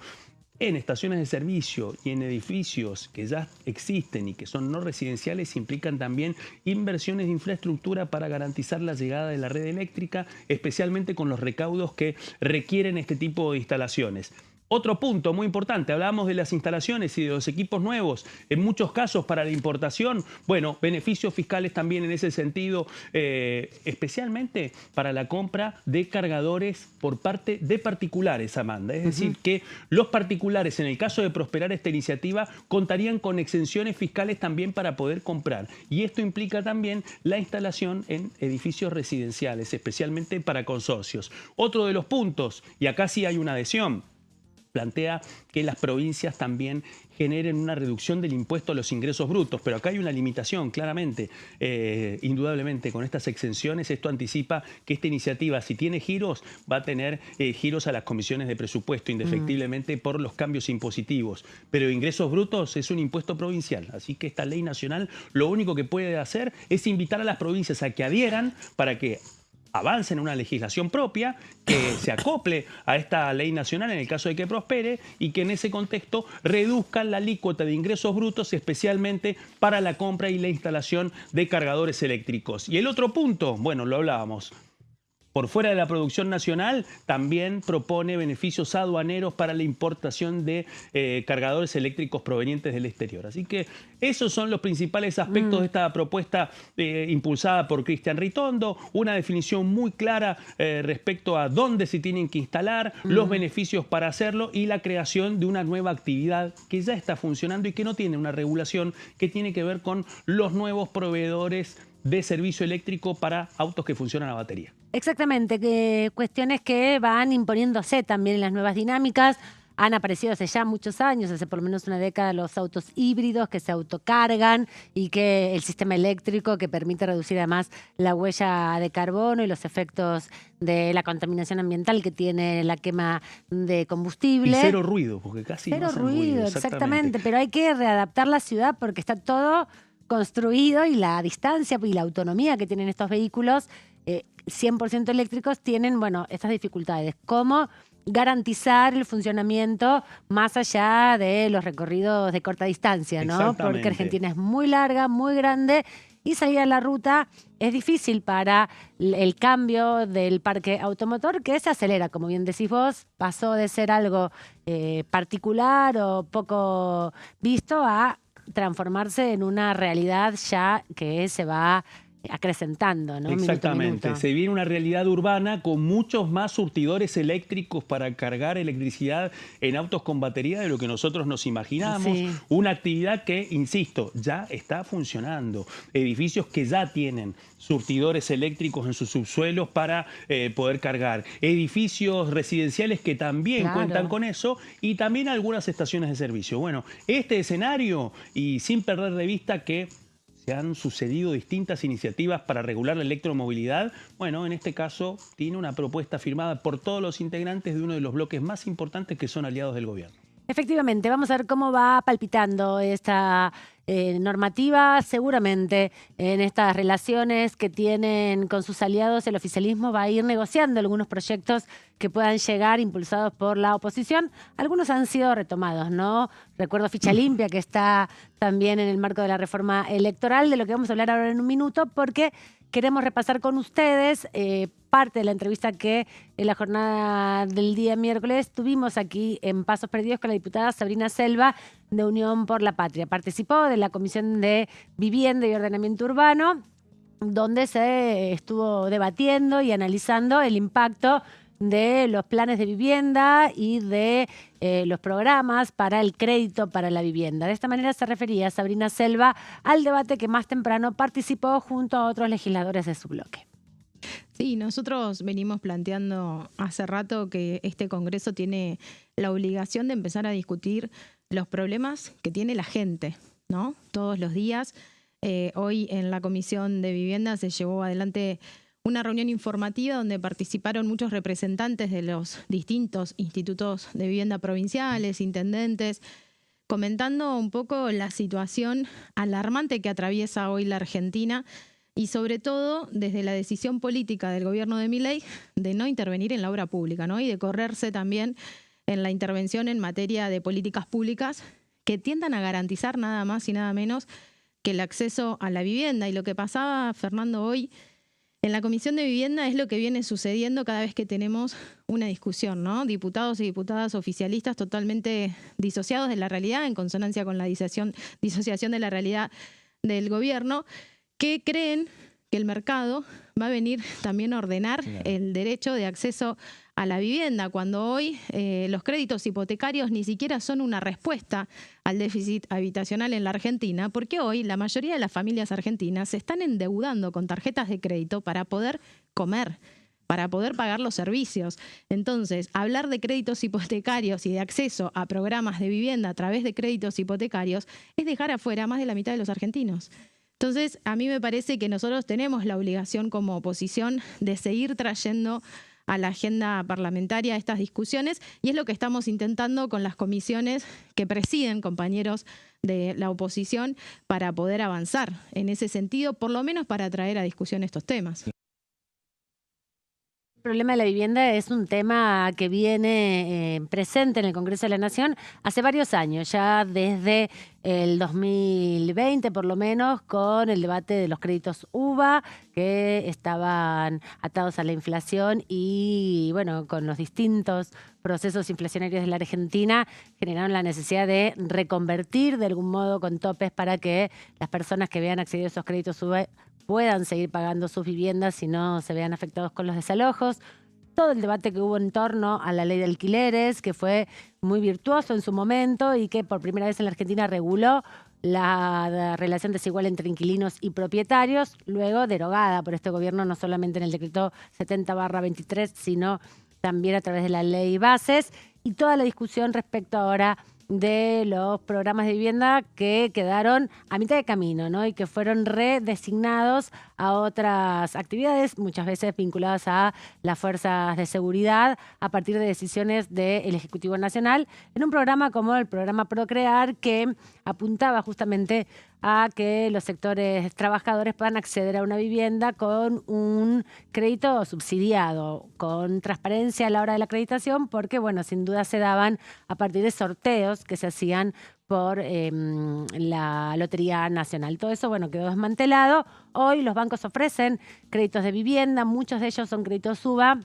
Speaker 2: en estaciones de servicio y en edificios que ya existen y que son no residenciales implican también inversiones de infraestructura para garantizar la llegada de la red eléctrica, especialmente con los recaudos que requieren este tipo de instalaciones. Otro punto muy importante, hablábamos de las instalaciones y de los equipos nuevos, en muchos casos para la importación, bueno, beneficios fiscales también en ese sentido, especialmente para la compra de cargadores por parte de particulares, Amanda. Es decir, que los particulares, en el caso de prosperar esta iniciativa, contarían con exenciones fiscales también para poder comprar. Y esto implica también la instalación en edificios residenciales, especialmente para consorcios. Otro de los puntos, y acá sí hay una adhesión, plantea que las provincias también generen una reducción del impuesto a los ingresos brutos, pero acá hay una limitación, claramente, indudablemente, con estas exenciones. Esto anticipa que esta iniciativa, si tiene giros, va a tener giros a las comisiones de presupuesto, indefectiblemente por los cambios impositivos. Pero ingresos brutos es un impuesto provincial, así que esta ley nacional lo único que puede hacer es invitar a las provincias a que adhieran para que avancen en una legislación propia, que se acople a esta ley nacional en el caso de que prospere y que en ese contexto reduzcan la alícuota de ingresos brutos, especialmente para la compra y la instalación de cargadores eléctricos. Y el otro punto, bueno, lo hablábamos, por fuera de la producción nacional, también propone beneficios aduaneros para la importación de cargadores eléctricos provenientes del exterior. Así que esos son los principales aspectos de esta propuesta impulsada por Cristian Ritondo. Una definición muy clara respecto a dónde se tienen que instalar, los beneficios para hacerlo y la creación de una nueva actividad que ya está funcionando y que no tiene una regulación, que tiene que ver con los nuevos proveedores de servicio eléctrico para autos que funcionan a batería.
Speaker 1: Exactamente, cuestiones que van imponiéndose también en las nuevas dinámicas. Han aparecido hace ya muchos años, hace por lo menos una década, los autos híbridos que se autocargan y que el sistema eléctrico que permite reducir además la huella de carbono y los efectos de la contaminación ambiental que tiene la quema de combustible.
Speaker 2: Y cero ruido, porque casi no hacen ruido.
Speaker 1: Exactamente, pero hay que readaptar la ciudad porque está todo construido y la distancia y la autonomía que tienen estos vehículos 100% eléctricos tienen, bueno, estas dificultades. ¿Cómo garantizar el funcionamiento más allá de los recorridos de corta distancia, ¿no? Porque Argentina es muy larga, muy grande y salir a la ruta es difícil para el cambio del parque automotor, que se acelera, como bien decís vos, pasó de ser algo particular o poco visto a transformarse en una realidad ya que se va acrecentando, ¿no?
Speaker 2: Exactamente.
Speaker 1: Minuto a minuto.
Speaker 2: Se viene una realidad urbana con muchos más surtidores eléctricos para cargar electricidad en autos con batería de lo que nosotros nos imaginábamos.
Speaker 1: Sí.
Speaker 2: Una actividad que, insisto, ya está funcionando. Edificios que ya tienen surtidores eléctricos en sus subsuelos para poder cargar. Edificios residenciales que también cuentan con eso y también algunas estaciones de servicio. Bueno, este escenario, y sin perder de vista que se han sucedido distintas iniciativas para regular la electromovilidad. Bueno, en este caso tiene una propuesta firmada por todos los integrantes de uno de los bloques más importantes que son aliados del gobierno.
Speaker 1: Efectivamente, vamos a ver cómo va palpitando esta normativa. Seguramente en estas relaciones que tienen con sus aliados, el oficialismo va a ir negociando algunos proyectos que puedan llegar impulsados por la oposición. Algunos han sido retomados, ¿no? Recuerdo Ficha Limpia, que está también en el marco de la reforma electoral, de lo que vamos a hablar ahora en un minuto, porque queremos repasar con ustedes parte de la entrevista que en la jornada del día miércoles tuvimos aquí en Pasos Perdidos con la diputada Sabrina Selva de Unión por la Patria. Participó de la Comisión de Vivienda y Ordenamiento Urbano, donde se estuvo debatiendo y analizando el impacto de los planes de vivienda y de los programas para el crédito para la vivienda. De esta manera se refería Sabrina Selva al debate que más temprano participó junto a otros legisladores de su bloque.
Speaker 15: Sí, nosotros venimos planteando hace rato que este Congreso tiene la obligación de empezar a discutir los problemas que tiene la gente, ¿no? Todos los días. Hoy en la Comisión de Vivienda se llevó adelante una reunión informativa donde participaron muchos representantes de los distintos institutos de vivienda provinciales, intendentes, comentando un poco la situación alarmante que atraviesa hoy la Argentina y sobre todo desde la decisión política del gobierno de Milei de no intervenir en la obra pública, ¿no? Y de correrse también en la intervención en materia de políticas públicas que tiendan a garantizar nada más y nada menos que el acceso a la vivienda. Y lo que pasaba, Fernando, hoy en la Comisión de Vivienda es lo que viene sucediendo cada vez que tenemos una discusión, ¿no? Diputados y diputadas oficialistas totalmente disociados de la realidad, en consonancia con la disociación de la realidad del gobierno, que creen que el mercado va a venir también a ordenar el derecho de acceso a la vivienda, cuando hoy los créditos hipotecarios ni siquiera son una respuesta al déficit habitacional en la Argentina, porque hoy la mayoría de las familias argentinas se están endeudando con tarjetas de crédito para poder comer, para poder pagar los servicios. Entonces, hablar de créditos hipotecarios y de acceso a programas de vivienda a través de créditos hipotecarios es dejar afuera a más de la mitad de los argentinos. Entonces, a mí me parece que nosotros tenemos la obligación como oposición de seguir trayendo a la agenda parlamentaria estas discusiones y es lo que estamos intentando con las comisiones que presiden compañeros de la oposición para poder avanzar en ese sentido, por lo menos para traer a discusión estos temas.
Speaker 1: El problema de la vivienda es un tema que viene presente en el Congreso de la Nación hace varios años, ya desde el 2020 por lo menos, con el debate de los créditos UVA que estaban atados a la inflación y bueno, con los distintos procesos inflacionarios de la Argentina generaron la necesidad de reconvertir de algún modo con topes para que las personas que habían accedido a esos créditos UVA puedan seguir pagando sus viviendas y no se vean afectados con los desalojos. Todo el debate que hubo en torno a la ley de alquileres, que fue muy virtuoso en su momento y que por primera vez en la Argentina reguló la relación desigual entre inquilinos y propietarios, luego derogada por este gobierno, no solamente en el decreto 70/23, sino también a través de la ley Bases, y toda la discusión respecto ahora de los programas de vivienda que quedaron a mitad de camino, ¿no? Y que fueron redesignados a otras actividades, muchas veces vinculadas a las fuerzas de seguridad, a partir de decisiones del Ejecutivo Nacional, en un programa como el programa Procrear, que apuntaba justamente a que los sectores trabajadores puedan acceder a una vivienda con un crédito subsidiado, con transparencia a la hora de la acreditación, porque, bueno, sin duda se daban a partir de sorteos que se hacían por la Lotería Nacional. Todo eso, bueno, quedó desmantelado. Hoy los bancos ofrecen créditos de vivienda, muchos de ellos son créditos SUBA,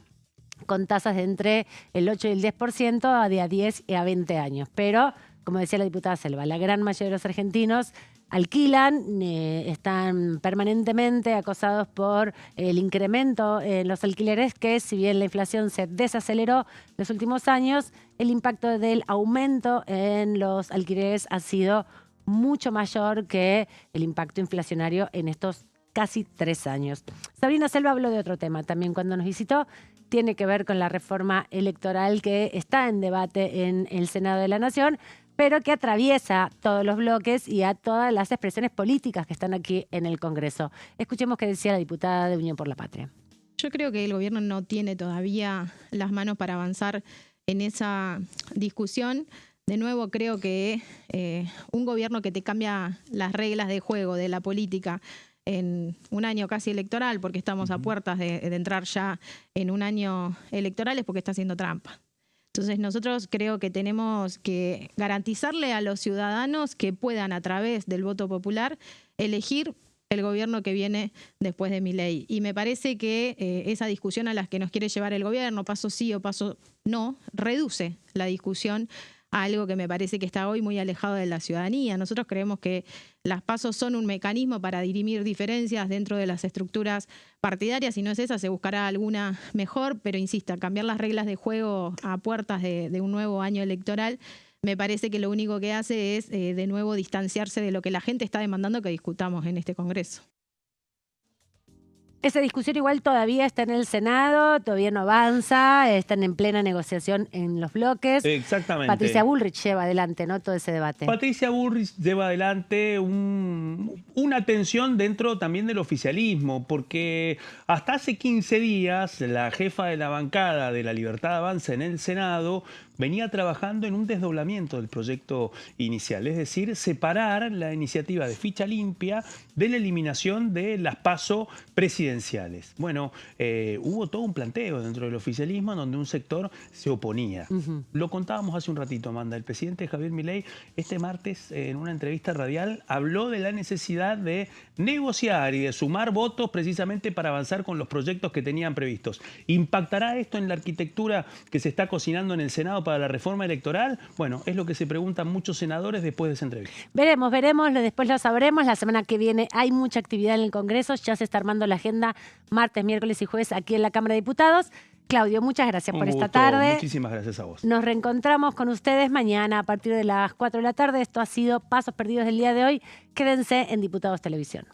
Speaker 1: con tasas de entre el 8 y el 10% de a 10 y a 20 años. Pero, como decía la diputada Selva, la gran mayoría de los argentinos alquilan, están permanentemente acosados por el incremento en los alquileres, que si bien la inflación se desaceleró en los últimos años, el impacto del aumento en los alquileres ha sido mucho mayor que el impacto inflacionario en estos casi 3 años. Sabrina Selva habló de otro tema también cuando nos visitó, tiene que ver con la reforma electoral que está en debate en el Senado de la Nación, pero que atraviesa todos los bloques y a todas las expresiones políticas que están aquí en el Congreso. Escuchemos qué decía la diputada de Unión por la Patria.
Speaker 15: Yo creo que el gobierno no tiene todavía las manos para avanzar en esa discusión. De nuevo, creo que un gobierno que te cambia las reglas de juego de la política en un año casi electoral, porque estamos a puertas de entrar ya en un año electoral, es porque está haciendo trampa. Entonces nosotros creo que tenemos que garantizarle a los ciudadanos que puedan a través del voto popular elegir el gobierno que viene después de Milei. Y me parece que esa discusión a la que nos quiere llevar el gobierno, paso sí o paso no, reduce la discusión a algo que me parece que está hoy muy alejado de la ciudadanía. Nosotros creemos que las PASO son un mecanismo para dirimir diferencias dentro de las estructuras partidarias. Si no es esa, se buscará alguna mejor, pero insisto, cambiar las reglas de juego a puertas de un nuevo año electoral, me parece que lo único que hace es de nuevo distanciarse de lo que la gente está demandando que discutamos en este Congreso.
Speaker 1: Esa discusión igual todavía está en el Senado, todavía no avanza, están en plena negociación en los bloques.
Speaker 2: Exactamente.
Speaker 1: Patricia Bullrich lleva adelante, ¿no?, todo ese debate.
Speaker 2: Patricia Bullrich lleva adelante una tensión dentro también del oficialismo, porque hasta hace 15 días la jefa de la bancada de La Libertad Avanza en el Senado venía trabajando en un desdoblamiento del proyecto inicial, es decir, separar la iniciativa de ficha limpia de la eliminación de las PASO presidenciales. Bueno, hubo todo un planteo dentro del oficialismo en donde un sector se oponía. Lo contábamos hace un ratito, Amanda. El presidente Javier Milei este martes en una entrevista radial habló de la necesidad de negociar y de sumar votos precisamente para avanzar con los proyectos que tenían previstos. ¿Impactará esto en la arquitectura que se está cocinando en el Senado para la reforma electoral? Bueno, es lo que se preguntan muchos senadores después de esa entrevista.
Speaker 1: Veremos, después lo sabremos. La semana que viene hay mucha actividad en el Congreso, ya se está armando la agenda martes, miércoles y jueves aquí en la Cámara de Diputados. Claudio, muchas gracias por esta tarde.
Speaker 2: Muchísimas gracias a vos.
Speaker 1: Nos reencontramos con ustedes mañana a partir de las 4 de la tarde. Esto ha sido Pasos Perdidos del día de hoy. Quédense en Diputados Televisión.